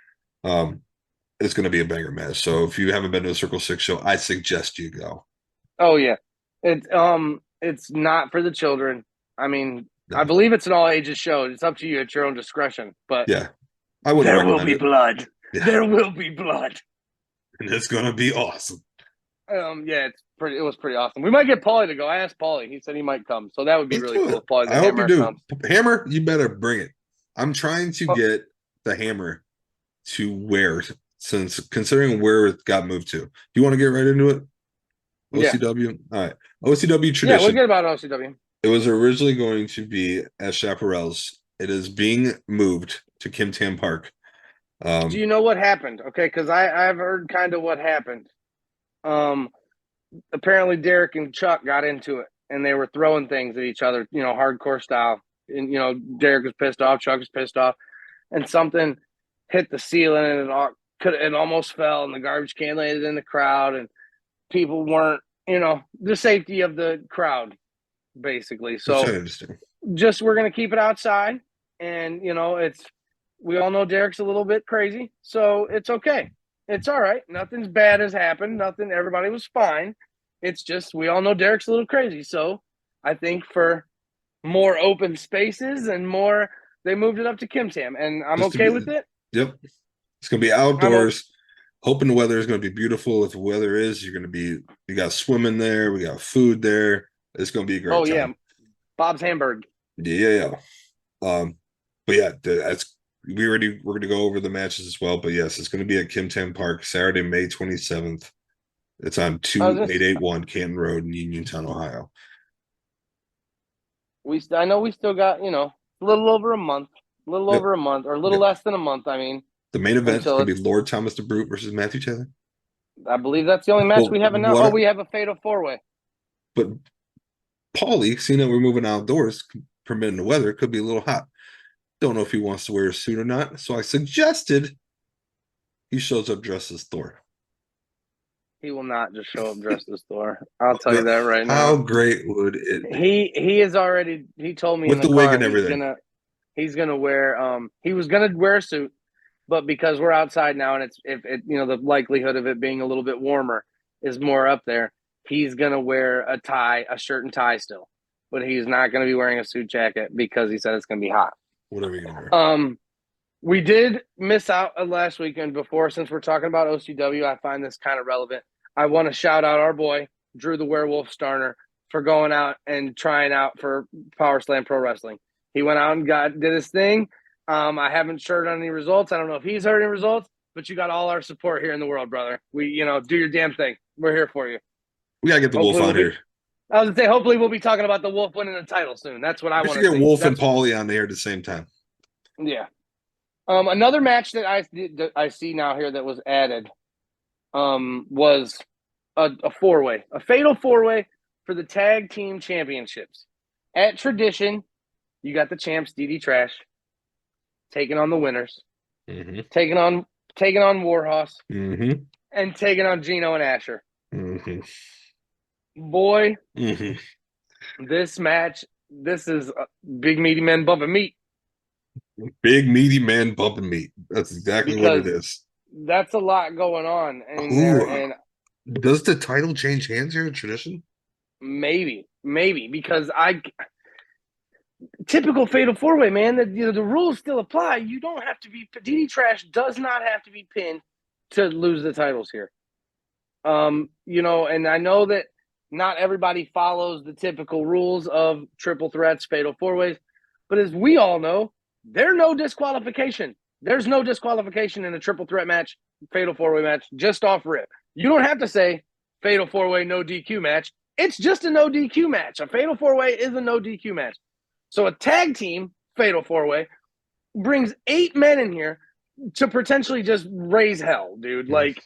It's going to be a banger match. So if you haven't been to a Circle 6 show, I suggest you go. Oh yeah, it's not for the children. I mean. No. I believe it's an all ages show. It's up to you at your own discretion. But yeah, I would. There will be blood. Yeah. There will be blood, and it's gonna be awesome. Yeah, it was pretty awesome. We might get Paulie to go. I asked Paulie. He said he might come, so that would be really cool. Paulie, I hope you do. Comes. Hammer, you better bring it. I'm trying to get the hammer to wear, since considering where it got moved to. Do you want to get right into it? OCW. Yeah. All right. OCW Tradition. Yeah, we'll get about OCW. It was originally going to be at Chaparral's. It is being moved to Kim Tam Park. Do you know what happened? Okay, because I've heard kind of what happened. Apparently Derek and Chuck got into it, and they were throwing things at each other, hardcore style. And Derek was pissed off, Chuck was pissed off, and something hit the ceiling and it almost fell, and the garbage can landed in the crowd, and people weren't, the safety of the crowd, basically. So just we're gonna keep it outside, and we all know Derek's a little bit crazy, so it's okay. It's all right. Nothing's bad has happened. Nothing. Everybody was fine. It's just we all know Derek's a little crazy. So I think for more open spaces and more, they moved it up to Kim Tam, and I'm okay with it. Yep. It's going to be outdoors. Hoping the weather is going to be beautiful. If the weather is, you got swimming there. We got food there. It's going to be a great time. Yeah. Bob's Hamburg. Yeah. But yeah, we're going to go over the matches as well. But yes, it's going to be at Kim Tam Park, Saturday, May 27th. It's on 2881 Canton Road in Uniontown, Ohio. I know we still got, a little over a month, or a little less than a month. I mean, the main event is going to be Lord Thomas the Brute versus Matthew Taylor. I believe that's the only match we have now. We have a fatal 4-way. But Paulie, seeing that we're moving outdoors, permitting the weather, could be a little hot. Don't know if he wants to wear a suit or not. So I suggested he shows up dressed as Thor. He will not just show up dressed as Thor. I'll tell you that right now. How great would it be? He is already. He told me with the wig and everything. He's gonna wear. He was gonna wear a suit, but because we're outside now and the likelihood of it being a little bit warmer is more up there. He's gonna wear a shirt and tie still, but he's not gonna be wearing a suit jacket because he said it's gonna be hot. Whatever you're gonna wear. We did miss out last weekend before. Since we're talking about OCW, I find this kind of relevant. I want to shout out our boy, Drew the Werewolf Starner, for going out and trying out for Power Slam Pro Wrestling. He went out and did his thing. I haven't heard any results. I don't know if he's heard any results, but you got all our support here in the world, brother. We, do your damn thing. We're here for you. We got to get the Wolf on here. I was going to say, hopefully we'll be talking about the Wolf winning the title soon. That's what I want to get Wolf and Paulie on there at the same time. Yeah. Another match that I see now here that was added was a 4-way, a fatal 4-way for the tag team championships. At Tradition, you got the champs DD Trash taking on the winners, taking on Warhorse, and taking on Gino and Asher. Boy, this match, this is a big meaty man bumping meat. Big meaty man bumping meat. That's exactly what it is. That's a lot going on in there. And does the title change hands here in Tradition? Maybe because typical fatal 4-way, man. The rules still apply. You don't have to be. DD Trash does not have to be pinned to lose the titles here. And I know that not everybody follows the typical rules of triple threats, fatal 4-ways, but as we all know, there's no disqualification. There's no disqualification in a triple threat match, fatal 4-way match, just off rip. You don't have to say fatal 4-way, no DQ match. It's just a no DQ match. A fatal 4-way is a no DQ match. So a tag team fatal 4-way brings 8 men in here to potentially just raise hell, dude. Like,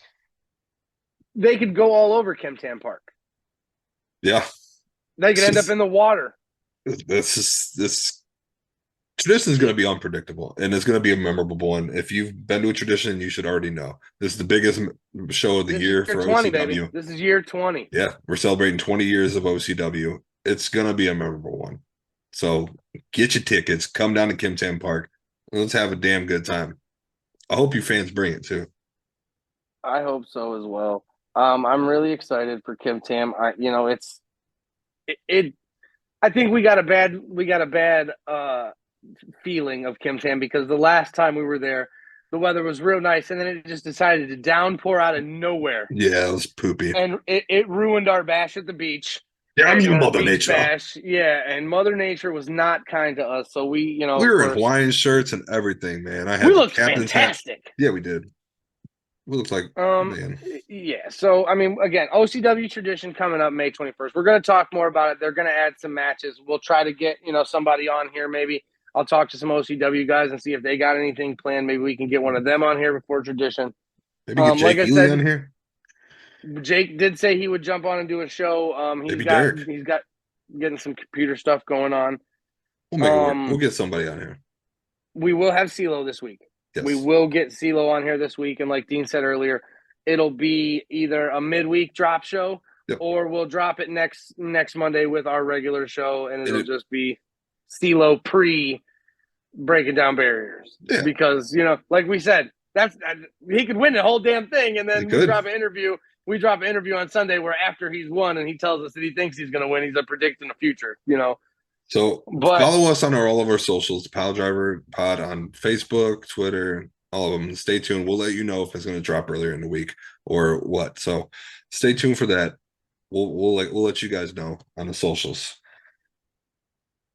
they could go all over Kim Tam Park. Yeah. They could end up in the water. This Tradition is going to be unpredictable, and it's going to be a memorable one. If you've been to a Tradition, you should already know. This is the biggest show of the year for 20, OCW. Baby. This is year 20. Yeah, we're celebrating 20 years of OCW. It's going to be a memorable one. So get your tickets. Come down to Kim Tam Park. Let's have a damn good time. I hope you fans bring it, too. I hope so as well. I'm really excited for Kim Tam. I think we got a bad feeling of Kim Tam because the last time we were there, the weather was real nice, and then it just decided to downpour out of nowhere. Yeah, it was poopy, and it ruined our bash at the beach. Damn you, Mother Nature! Bash. Yeah, and Mother Nature was not kind to us, so we were in Hawaiian shirts and everything, man. We looked fantastic. Yeah, we did. We looked like man. Yeah. So again, OCW Tradition coming up May 21st. We're going to talk more about it. They're going to add some matches. We'll try to get somebody on here maybe. I'll talk to some OCW guys and see if they got anything planned. Maybe we can get one of them on here before Tradition. Maybe get Jake Ely on here. Jake did say he would jump on and do a show. He's got getting some computer stuff going on. We'll make it work. We'll get somebody on here. We will have CeeLo this week. Yes. We will get CeeLo on here this week. And like Dean said earlier, it'll be either a midweek drop show or we'll drop it next Monday with our regular show. And it'll just be CeeLo pre breaking down barriers. Yeah. Because, you know, like we said, he could win the whole damn thing. And then we drop an interview. We drop an interview on Sunday where after he's won and he tells us that he thinks he's going to win, he's predicting the future, you know. So follow us on all of our socials, the Piledriver Pod on Facebook, Twitter, all of them. Stay tuned. We'll let you know if it's going to drop earlier in the week or what. So stay tuned for that. We'll let you guys know on the socials.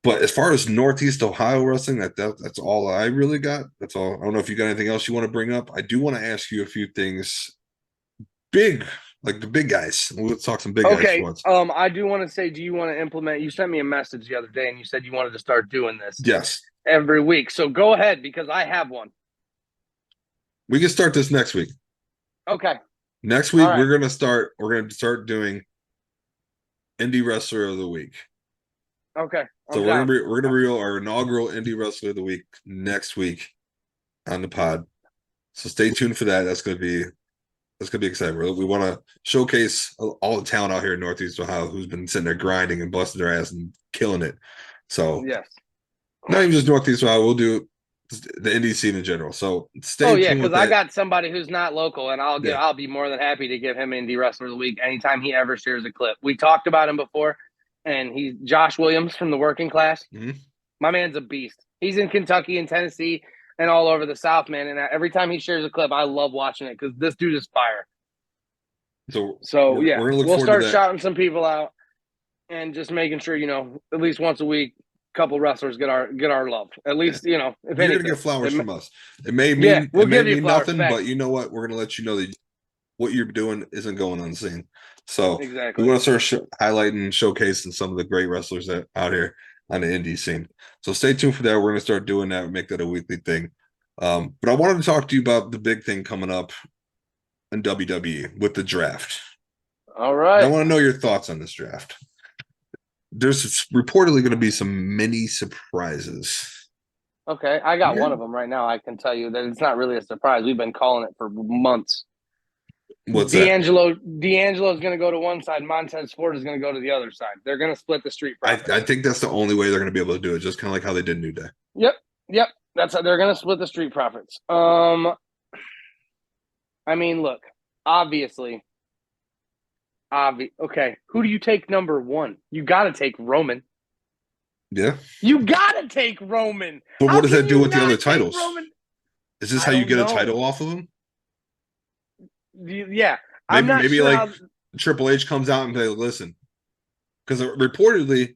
But as far as Northeast Ohio wrestling, that's all I really got. That's all. I don't know if you got anything else you want to bring up. I do want to ask you a few things. Big, like the big guys. Let's talk some big guys once. I do want to say, do you want to implement? You sent me a message the other day, and you said you wanted to start doing this. Yes. Every week. So go ahead because I have one. We can start this next week. Okay. Next week we're gonna start. We're gonna start doing Indie Wrestler of the Week. Okay. So we're gonna reveal our inaugural Indie Wrestler of the Week next week on the pod. So stay tuned for that. That's gonna be exciting. We want to showcase all the talent out here in Northeast Ohio who's been sitting there grinding and busting their ass and killing it. So yes, not even just Northeast Ohio. We'll do the indie scene in general. So stay tuned. Oh yeah, because I got somebody who's not local, and I'll be more than happy to give him Indie Wrestler of the Week anytime he ever shares a clip. We talked about him before, and he's Josh Williams from the Working Class. Mm-hmm. My man's a beast. He's in Kentucky and Tennessee and all over the South, man. And every time he shares a clip, I love watching it because this dude is fire. So we're gonna look we'll start to shouting some people out and just making sure, you know, at least once a week, a couple wrestlers get our love. At least, you know, if you're gonna get flowers from us. It may mean we'll give you nothing, but you know what? We're gonna let you know that what you're doing isn't going unseen. So exactly. we want to start highlighting and showcasing some of the great wrestlers that out here on the indie scene. So stay tuned for that. We're gonna start doing that and make that a weekly thing. But I wanted to talk to you about the big thing coming up in WWE with the draft. All right. I want to know your thoughts on this draft. There's reportedly going to be some mini surprises. Okay, I got one of them right now. I can tell you that it's not really a surprise. We've been calling it for months. What's D'Angelo is going to go to one side. Montez Ford is going to go to the other side. They're going to split the street profits. I think that's the only way they're going to be able to do it, just kind of like how they did New Day. Yep. That's how they're going to split the street profits. I mean, look, obviously. Okay, who do you take number one? You got to take Roman. Yeah. You got to take Roman. But what does that do with the other titles? Is this how you get a title off of them? Yeah. Maybe like Triple H comes out and say, listen, because reportedly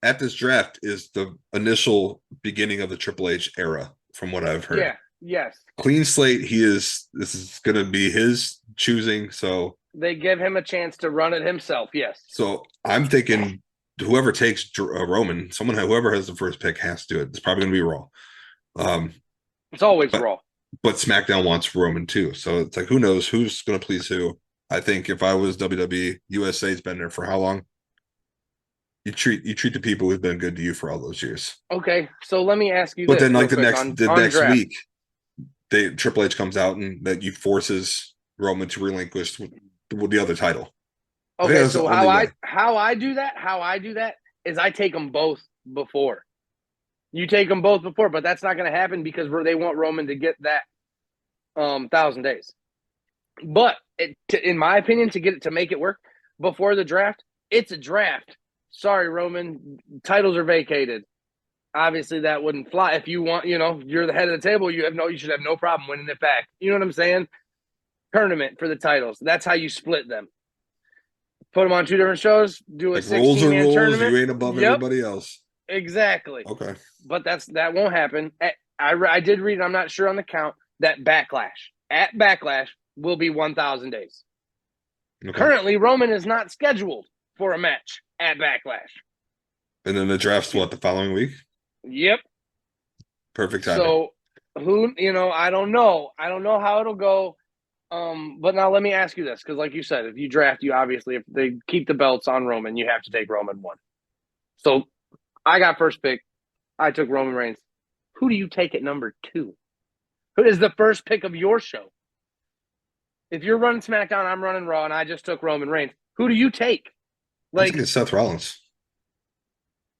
at this draft is the initial beginning of the Triple H era, from what I've heard. Yeah. Yes. Clean slate. This is going to be his choosing. So they give him a chance to run it himself. Yes. So I'm thinking whoever takes Roman, whoever has the first pick has to do it. It's probably going to be Raw. It's always Raw. But SmackDown wants Roman too. So it's like, who knows who's going to please who? I think if I was WWE, USA's been there for how long? You treat the people who've been good to you for all those years. Okay, so let me ask you. But then, like the next draft. week, Triple H comes out and that you forces Roman to relinquish the other title. Okay, so how I do that is I take them both before. You take them both before, but that's not going to happen because they want Roman to get that 1,000 days. But in my opinion, to make it work before the draft, it's a draft. Sorry, Roman, titles are vacated. Obviously, that wouldn't fly. If you want, you're the head of the table. You should have no problem winning it back. You know what I'm saying? Tournament for the titles. That's how you split them. Put them on two different shows. Do a 16-man tournament. You ain't above everybody else. Exactly. Okay. But that won't happen. I did read. I'm not sure on the count that Backlash will be 1,000 days. Okay. Currently, Roman is not scheduled for a match at Backlash. And then the draft's what, the following week? Yep. Perfect timing. So I don't know. I don't know how it'll go. But now let me ask you this, because like you said, if you draft, if they keep the belts on Roman, you have to take Roman one. So I got first pick. I took Roman Reigns. Who do you take at number 2? Who is the first pick of your show? If you're running SmackDown, I'm running Raw, and I just took Roman Reigns. Who do you take? I think it's Seth Rollins.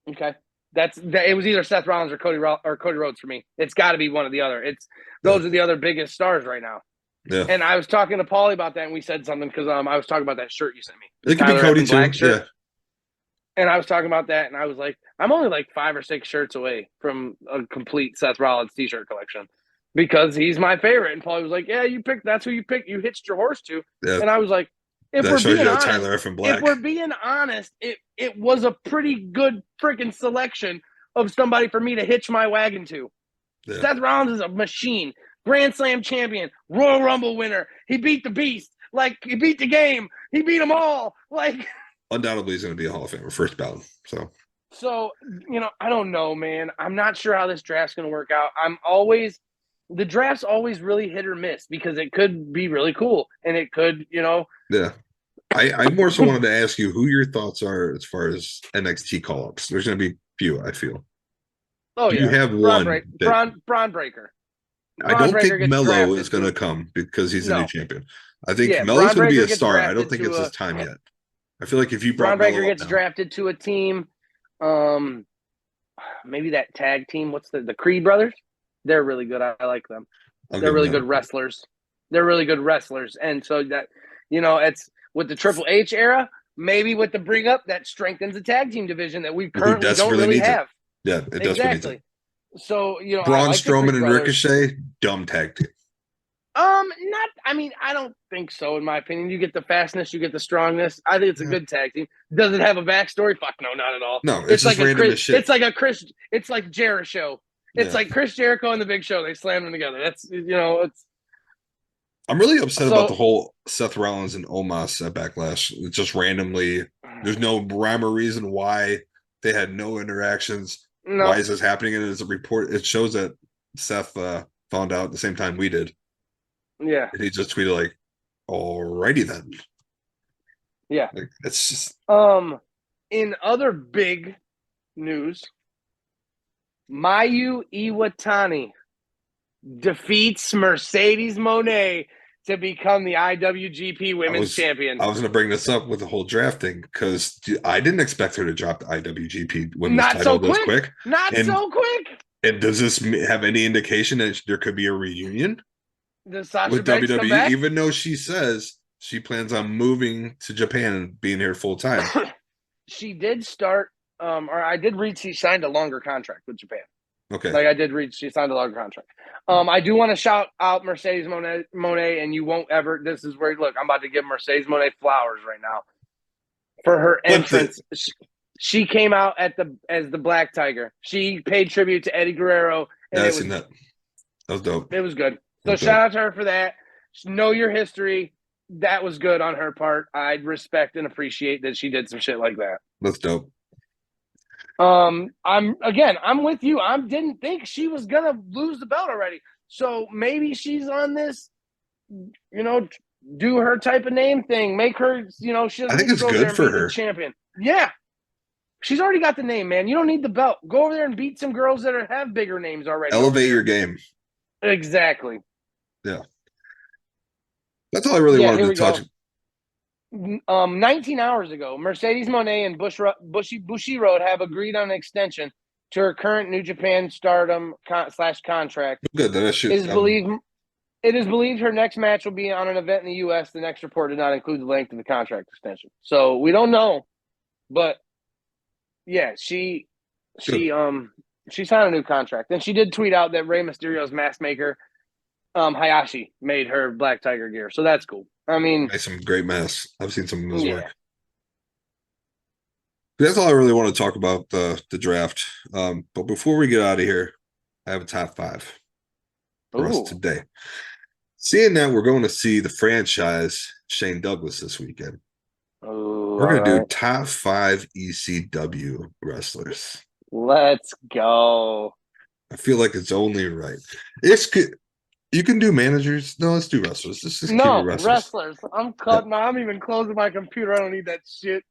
Okay. It was either Seth Rollins or Cody Rhodes for me. It's got to be one or the other. Those are the other biggest stars right now. Yeah. And I was talking to Paulie about that, and we said something because I was talking about that shirt you sent me. It could be Cody too. Yeah. And I was talking about that, and I was like, I'm only like 5 or 6 shirts away from a complete Seth Rollins t-shirt collection because he's my favorite. And Paulie was like, yeah, that's who you picked. You hitched your horse to. Yeah. And I was like, if we're being honest, it was a pretty good freaking selection of somebody for me to hitch my wagon to. Yeah. Seth Rollins is a machine. Grand Slam champion, Royal Rumble winner. He beat the Beast. Like, he beat the game. He beat them all. Like, undoubtedly he's going to be a Hall of Famer, first ballot. So, I don't know, man. I'm not sure how this draft's going to work out. The draft's always really hit or miss because it could be really cool and it could, Yeah. I more so wanted to ask you who your thoughts are as far as NXT call-ups. There's going to be few, I feel. Oh, yeah. You have Braun Breaker. I don't think Melo is going to come because he's a new champion. I think Melo's going to be a star. I don't think it's his time yet. I feel like if you brought Braun Breaker gets drafted to a team, maybe that tag team. What's the Creed brothers? They're really good. I like them. They're really good wrestlers. And so that, it's with the Triple H era, maybe with the bring up that strengthens the tag team division that we currently don't really have. Yeah, it desperately. So, Braun Strowman and Ricochet, dumb tag team. I don't think so, in my opinion. You get the fastness, you get the strongness. I think it's a good tag team. Does it have a backstory? Fuck no, not at all. No, it's just like random as shit. It's like Jericho. It's like Chris Jericho and the Big Show. They slammed them together. That's I'm really upset about the whole Seth Rollins and Omos at Backlash. It's just randomly. There's no rhyme or reason why they had no interactions. No. Why is this happening? And as a report, it shows that Seth found out at the same time we did. Yeah. And he just tweeted like, alrighty then. Yeah. Like, it's just in other big news, Mayu Iwatani defeats Mercedes Moné to become the IWGP Women's Champion. I was going to bring this up with the whole draft thing because I didn't expect her to drop the IWGP Women's title this quick. Not so quick. And does this have any indication that there could be a reunion with WWE? Even though she says she plans on moving to Japan and being here full time. She did start, or I did read she signed a longer contract with Japan. Okay. Like I did read she signed a longer contract. I do want to shout out Mercedes Moné, and you won't ever. This is where I'm about to give Mercedes Moné flowers right now for her entrance. She came out as the Black Tiger. She paid tribute to Eddie Guerrero. And I seen that. That was dope. It was good. So shout out to her for that. Know your history. That was good on her part. I respect and appreciate that she did some shit like that. That's dope. I'm with you. I didn't think she was gonna lose the belt already. So maybe she's on this, do her type of name thing. Make her, she doesn't I think it's good for her. Champion. Yeah. She's already got the name, man. You don't need the belt. Go over there and beat some girls that have bigger names already. Elevate your game. Exactly. Yeah. That's all I really wanted to touch. 19 hours ago, Mercedes Moné and Bushiroad have agreed on an extension to her current New Japan Stardom /contract. Good. It is believed her next match will be on an event in the U.S. The next report did not include the length of the contract extension, so we don't know. But yeah, she signed a new contract, and she did tweet out that Rey Mysterio's mask maker, Hayashi, made her Black Tiger gear, so that's cool. I mean, some great masks. I've seen some of his work. That's all I really want to talk about the draft. But before we get out of here, I have a top 5 for us today. Seeing that we're going to see the franchise Shane Douglas this weekend, we're going to do top 5 ECW wrestlers. Let's go. I feel like it's only right. You can do managers. No, let's do wrestlers. Let's just keep it wrestlers. I'm even closing my computer. I don't need that shit.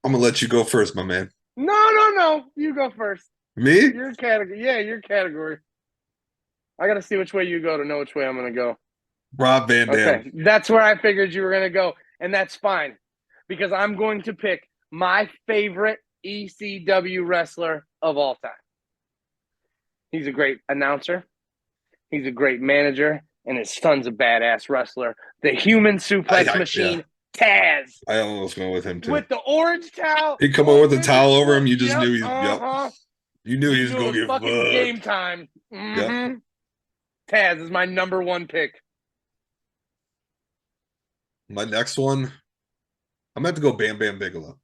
I'm gonna let you go first, my man. No. You go first. Me? Your category. Yeah, your category. I got to see which way you go to know which way I'm going to go. Rob Van Dam. Okay, that's where I figured you were going to go, and that's fine because I'm going to pick my favorite ECW wrestler of all time. He's a great announcer. He's a great manager, and his son's a badass wrestler. The human suplex machine, Taz. I almost went with him too. With the orange towel. He'd come over with the towel over him. You just Yep, knew he's You knew he was going to get fucking fucked. game time. Mm-hmm. Yep. Taz is my number one pick. My next one, I'm going to have to go Bam Bam Bigelow.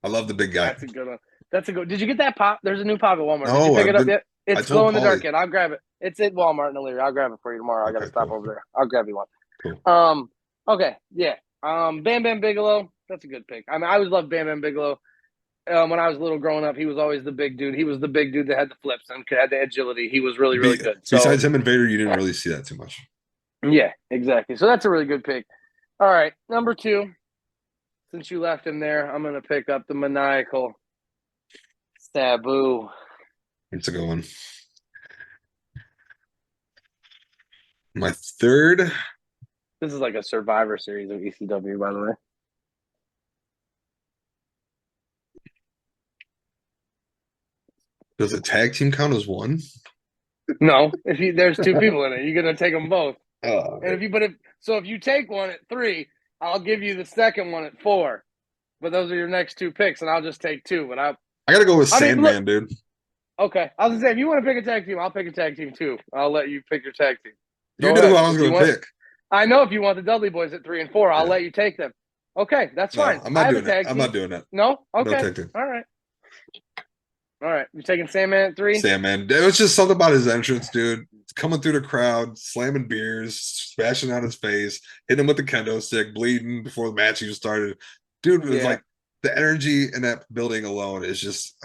I love the big guy. That's a good one. That's a good. Did you get that pop? There's a new pop at Walmart. No, Did you pick it up yet? It's glow in the dark yet. I'll grab it. It's at Walmart in Elyria. I'll grab it for you tomorrow. I got to stop over there. I'll grab you one. Cool. Okay. Yeah. Bam Bam Bigelow. That's a good pick. I mean, I always loved Bam Bam Bigelow. When I was little growing up, he was always the big dude. He was the big dude that had the flips and had the agility. He was really, really good. So, besides him and Vader, you didn't really see that too much. Yeah, exactly. So that's a really good pick. All right. Number 2. Since you left him there, I'm going to pick up the maniacal Sabu. It's a good one. My third. This is like a Survivor Series of ECW, by the way. Does a tag team count as one? No, there's 2 people in it, you're gonna take them both. Oh, okay. And if you take one at 3, I'll give you the second one at 4. But those are your next 2 picks, and I'll just take 2. But I gotta go with Sandman, dude. Okay, I was gonna say if you want to pick a tag team, I'll pick a tag team too. I'll let you pick your tag team. You knew who I was gonna pick. I know if you want the Dudley Boys at 3 and 4, I'll let you take them. Okay, that's fine. I'm not doing that. I'm not doing that. No? Okay. No tag team. All right. You taking Sandman at 3? Sandman. It was just something about his entrance, dude. Coming through the crowd, slamming beers, smashing on his face, hitting him with the kendo stick, bleeding before the match even started. Dude, it was like the energy in that building alone is just.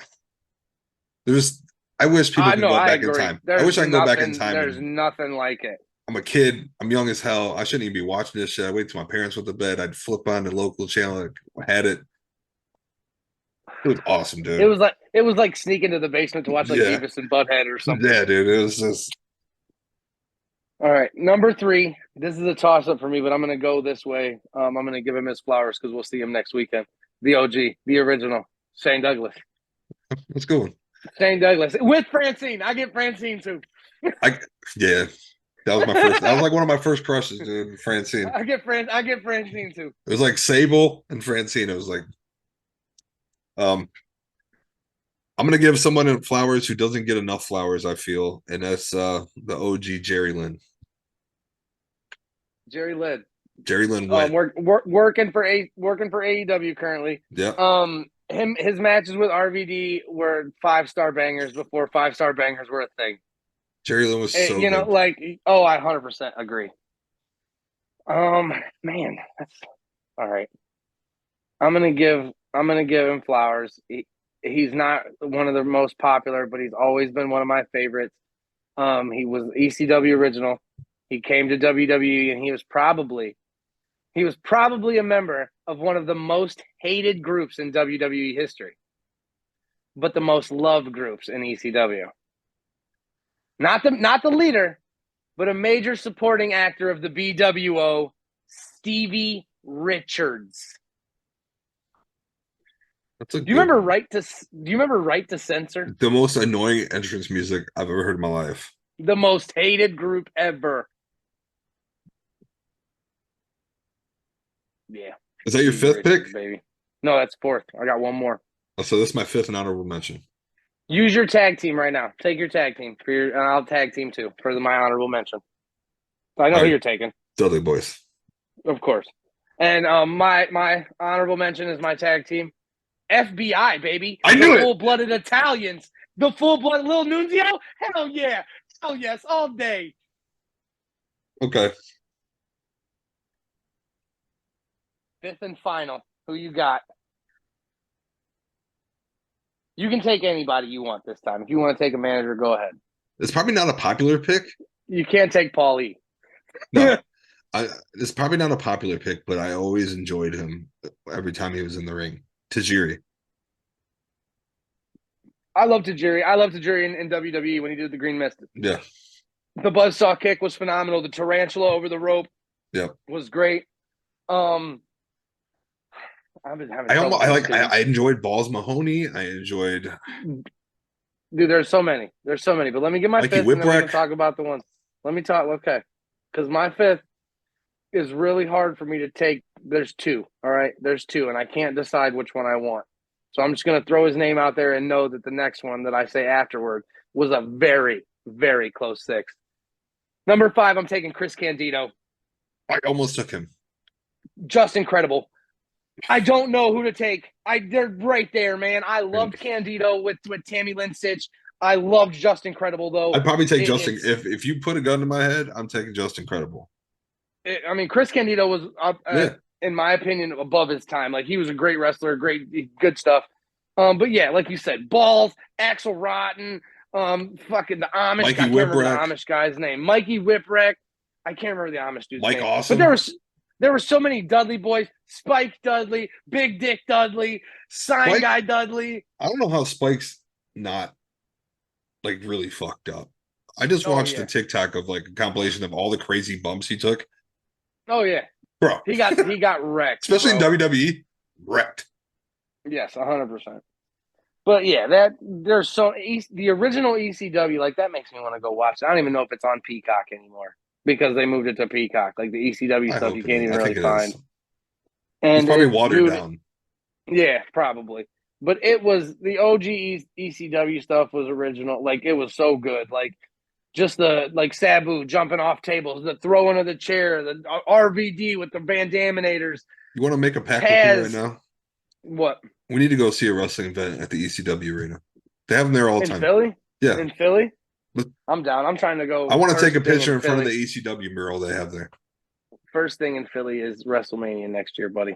I wish people could go back in time. I wish I could go back in time. There's nothing like it. I'm a kid. I'm young as hell. I shouldn't even be watching this shit. I wait till my parents went to bed. I'd flip on the local channel. I had it. It was awesome, dude. It was like sneaking to the basement to watch Beavis and Butthead or something. Yeah, dude. It was just. All right, number 3. This is a toss-up for me, but I'm going to go this way. I'm going to give him his flowers because we'll see him next weekend. The OG, the original, Shane Douglas. Let's go. Shane Douglas with Francine. I get Francine too. Yeah. That was my first. That was like one of my first crushes, dude. Francine. I get Francine too. It was like Sable and Francine. It was like, I'm gonna give someone flowers who doesn't get enough flowers. I feel, and that's the OG Jerry Lynn. Jerry Lynn. Working for AEW currently. Yeah. His matches with RVD were 5-star bangers before 5-star bangers were a thing. Jerry Lynn was so good. I 100% agree. Man, that's all right. I'm gonna give him flowers. He's not one of the most popular, but he's always been one of my favorites. He was ECW original. He came to WWE, and he was probably a member of one of the most hated groups in WWE history, but the most loved groups in ECW. Not the leader, but a major supporting actor of the BWO, Stevie Richards. Do you remember Right to Censor? The most annoying entrance music I've ever heard in my life. The most hated group ever. Yeah. Is that your fifth pick? Baby. No, that's 4th. I got one more. Oh, so this is my 5th and honorable mention. Use your tag team right now. Take your tag team and I'll tag team too for my honorable mention. I know who you're taking. Dudley Boys. Of course. And my honorable mention is my tag team. FBI, baby. I knew it. Full-blooded Italians. The full-blooded Lil Nunzio? Hell yeah. Hell yes, all day. Okay. 5th and final. Who you got? You can take anybody you want this time. If you want to take a manager, go ahead. It's probably not a popular pick. You can't take Paul E. No. It's probably not a popular pick, but I always enjoyed him every time he was in the ring. Tajiri. I love Tajiri. I love Tajiri in WWE when he did the Green Mist. Yeah. The buzzsaw kick was phenomenal. The tarantula over the rope was great. I've been having trouble. I enjoyed Balls Mahoney. I enjoyed. Dude, there's so many. But let me get my Mikey fifth, and then we can Whipwreck. talk about the ones. Let me talk. Okay, because my fifth is really hard for me to take. There's two. All right, there's two, and I can't decide which one I want. So I'm just gonna throw his name out there and know that the next one that I say afterward was a very, very close sixth. Number 5, I'm taking Chris Candido. I almost took him. Just incredible. I don't know who to take. They're right there, man. I loved Candido with Tammy Lynn Sitch. I loved Just Incredible, though. I'd probably take Justin. If you put a gun to my head, I'm taking Just Incredible. I mean, Chris Candido was, in my opinion, above his time. Like, he was a great wrestler, good stuff. But yeah, like you said, Balls, Axel Rotten, fucking the Amish. Mikey I can't remember the Whipwreck. Amish guy's name. Mikey Whipwreck. I can't remember the Amish dude's Mike name. Awesome. But there were so many Dudley boys. Spike Dudley, Big Dick Dudley, Sign Guy Dudley. I don't know how Spike's not like really fucked up. I just watched a TikTok of like a compilation of all the crazy bumps he took. Oh yeah, bro, he got wrecked, especially in WWE, wrecked. Yes, 100%. But yeah, there's the original ECW, like that makes me want to go watch it. I don't even know if it's on Peacock anymore because they moved it to Peacock. Like the ECW stuff, you can't even really find. And it's probably watered down. Yeah, probably. But it was the OG ECW stuff was original. Like it was so good. Like just the Sabu jumping off tables, the throwing of the chair, the RVD with the Van Daminators. You want to make a pact with me right now? What? We need to go see a wrestling event at the ECW arena. They have them there all the time. In Philly? Yeah. In Philly? I'm down. I'm trying to go. I want to take a picture in front of the ECW mural they have there. First thing in Philly is WrestleMania next year, buddy.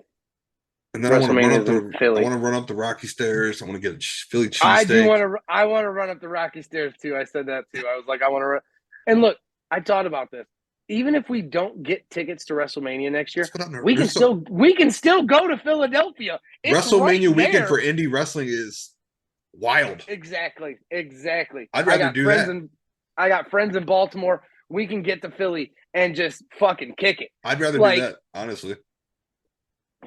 And then I want to run up the Rocky Stairs. I want to get a Philly cheesesteak. I want to run up the Rocky Stairs too. I said that too. I was like, I want to run. And look, I thought about this. Even if we don't get tickets to WrestleMania next year, we can still go to Philadelphia. It's WrestleMania weekend for indie wrestling is wild. Exactly. I'd rather do that. I got friends in Baltimore. We can get to Philly and just fucking kick it. I'd rather do that, honestly.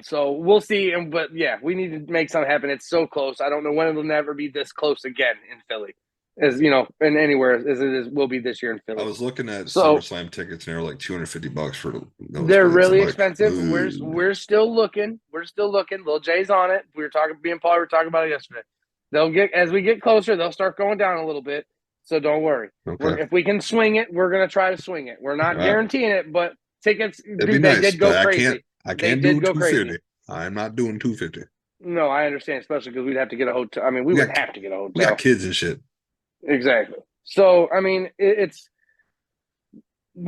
So we'll see. But yeah, we need to make something happen. It's so close. I don't know when it'll never be this close again in Philly. As you know, and anywhere as it is will be this year in Philly. I was looking at SummerSlam tickets and they were like $250 for those. They're really expensive. We're still looking. Lil Jay's on it. Me and Paul were talking about it yesterday. They'll get as we get closer, they'll start going down a little bit. So don't worry. Okay. If we can swing it, we're gonna try to swing it. We're not guaranteeing it, but tickets they did go crazy. I can't do 250. I'm not doing 250. No, I understand, especially because we'd have to get a hotel. I mean, we would have to get a hotel. We got kids and shit. Exactly. So, I mean, we're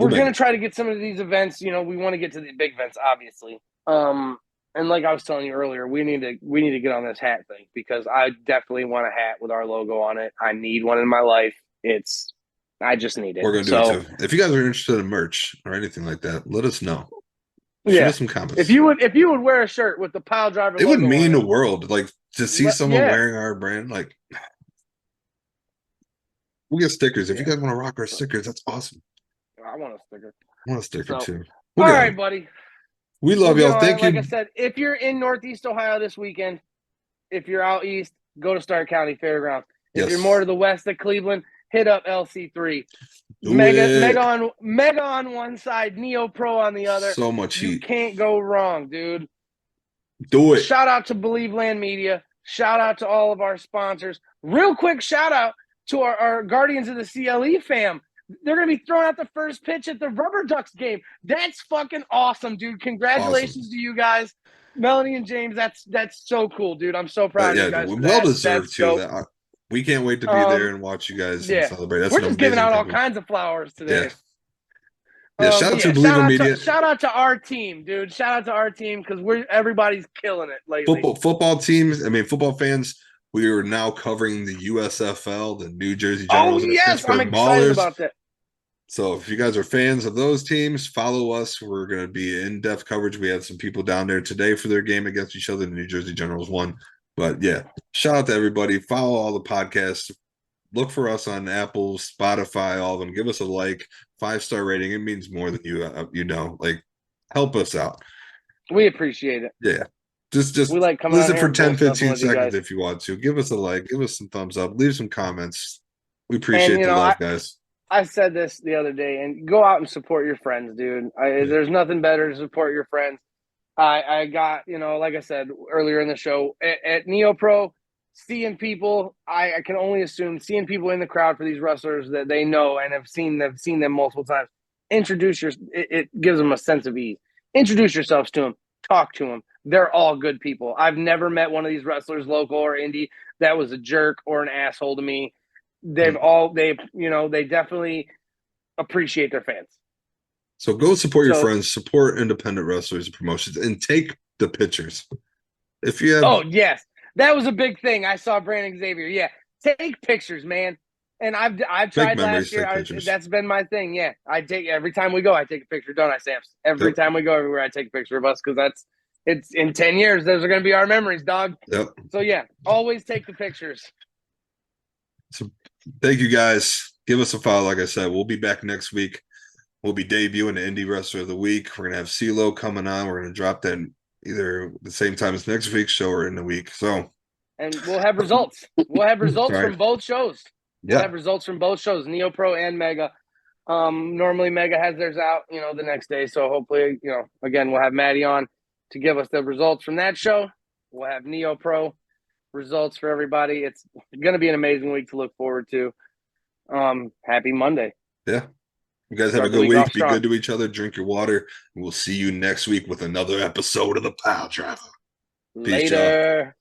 going to try to get some of these events. You know, we want to get to the big events, obviously. And like I was telling you earlier, we need to get on this hat thing because I definitely want a hat with our logo on it. I need one in my life. I just need it. We're going to do it too. If you guys are interested in merch or anything like that, let us know. Shoot us some comments. If you would wear a shirt with the Piledriver, it would mean the world. Like to see someone wearing our brand, like. We'll get stickers. If you guys want to rock our stickers, that's awesome. I want a sticker. I want a sticker too. All right, buddy. We love y'all. Thank you. Like I said, if you're in Northeast Ohio this weekend, if you're out east, go to Stark County Fairgrounds. If you're more to the west of Cleveland, hit up LC3. Mega on one side, NEOPro on the other. So much heat. You can't go wrong, dude. Do it. Shout out to Believe Land Media. Shout out to all of our sponsors. Real quick shout out to our Guardians of the CLE fam. They're going to be throwing out the first pitch at the Rubber Ducks game. That's fucking awesome, dude. Congratulations to you guys. Melanie and James, that's so cool, dude. I'm so proud of you guys. Well deserved, too. We can't wait to be there and watch you guys celebrate. We're just giving out all kinds of flowers today. Yeah, shout out to Believer Media. Shout out to our team, dude. Shout out to our team because everybody's killing it lately. Football teams, football fans, we are now covering the USFL, the New Jersey Generals. Oh, yes, I'm excited about that. So if you guys are fans of those teams, follow us. We're going to be in-depth coverage. We had some people down there today for their game against each other. The New Jersey Generals won. But yeah, shout out to everybody. Follow all the podcasts. Look for us on Apple, Spotify, all of them. Give us a like, 5-star rating. It means more than like help us out. We appreciate it. Yeah. We Just like coming on listen here for and 10, bullshitting 15 with you seconds guys. if you want to. Give us a like, give us some thumbs up, leave some comments. We And appreciate the love, guys. I said this the other day, and go out and support your friends, dude. Yeah. There's nothing better to support your friends. I got, like I said earlier in the show, at NEOPro, seeing people, I can only assume seeing people in the crowd for these wrestlers that they know and have seen them multiple times. It gives them a sense of ease. Introduce yourselves to them, talk to them. They're all good people. I've never met one of these wrestlers, local or indie, that was a jerk or an asshole to me. They definitely appreciate their fans. So go support your So, friends, support independent wrestlers and promotions, and take the pictures. If you have, oh yes, that was a big thing. I saw Brandon Xavier. Yeah, take pictures, man. And I've make tried last memories, year. take pictures. That's been my thing. Yeah, I take every time we go. I take a picture, don't I, Sam? Every Yep. time we go everywhere, I take a picture of us because it's in 10 years. Those are going to be our memories, dog. Yep. So yeah, always take the pictures. So thank you guys. Give us a follow. Like I said, we'll be back next week. We'll be debuting the Indie Wrestler of the Week. We're gonna have CeeLo coming on. We're gonna drop that either the same time as next week's show or in the week. So, And we'll have results. We'll have results sorry. from both shows. We'll have results from both shows, NEOPro and Mega. Normally Mega has theirs out, the next day. So hopefully, again, we'll have Maddie on to give us the results from that show. We'll have NEOPro results for everybody. It's going to be an amazing week to look forward to. Happy Monday. Yeah. You guys have Start a the good week off week. Be strong. good to each other. Drink your water. And we'll see you next week with another episode of the Piledriver. Later.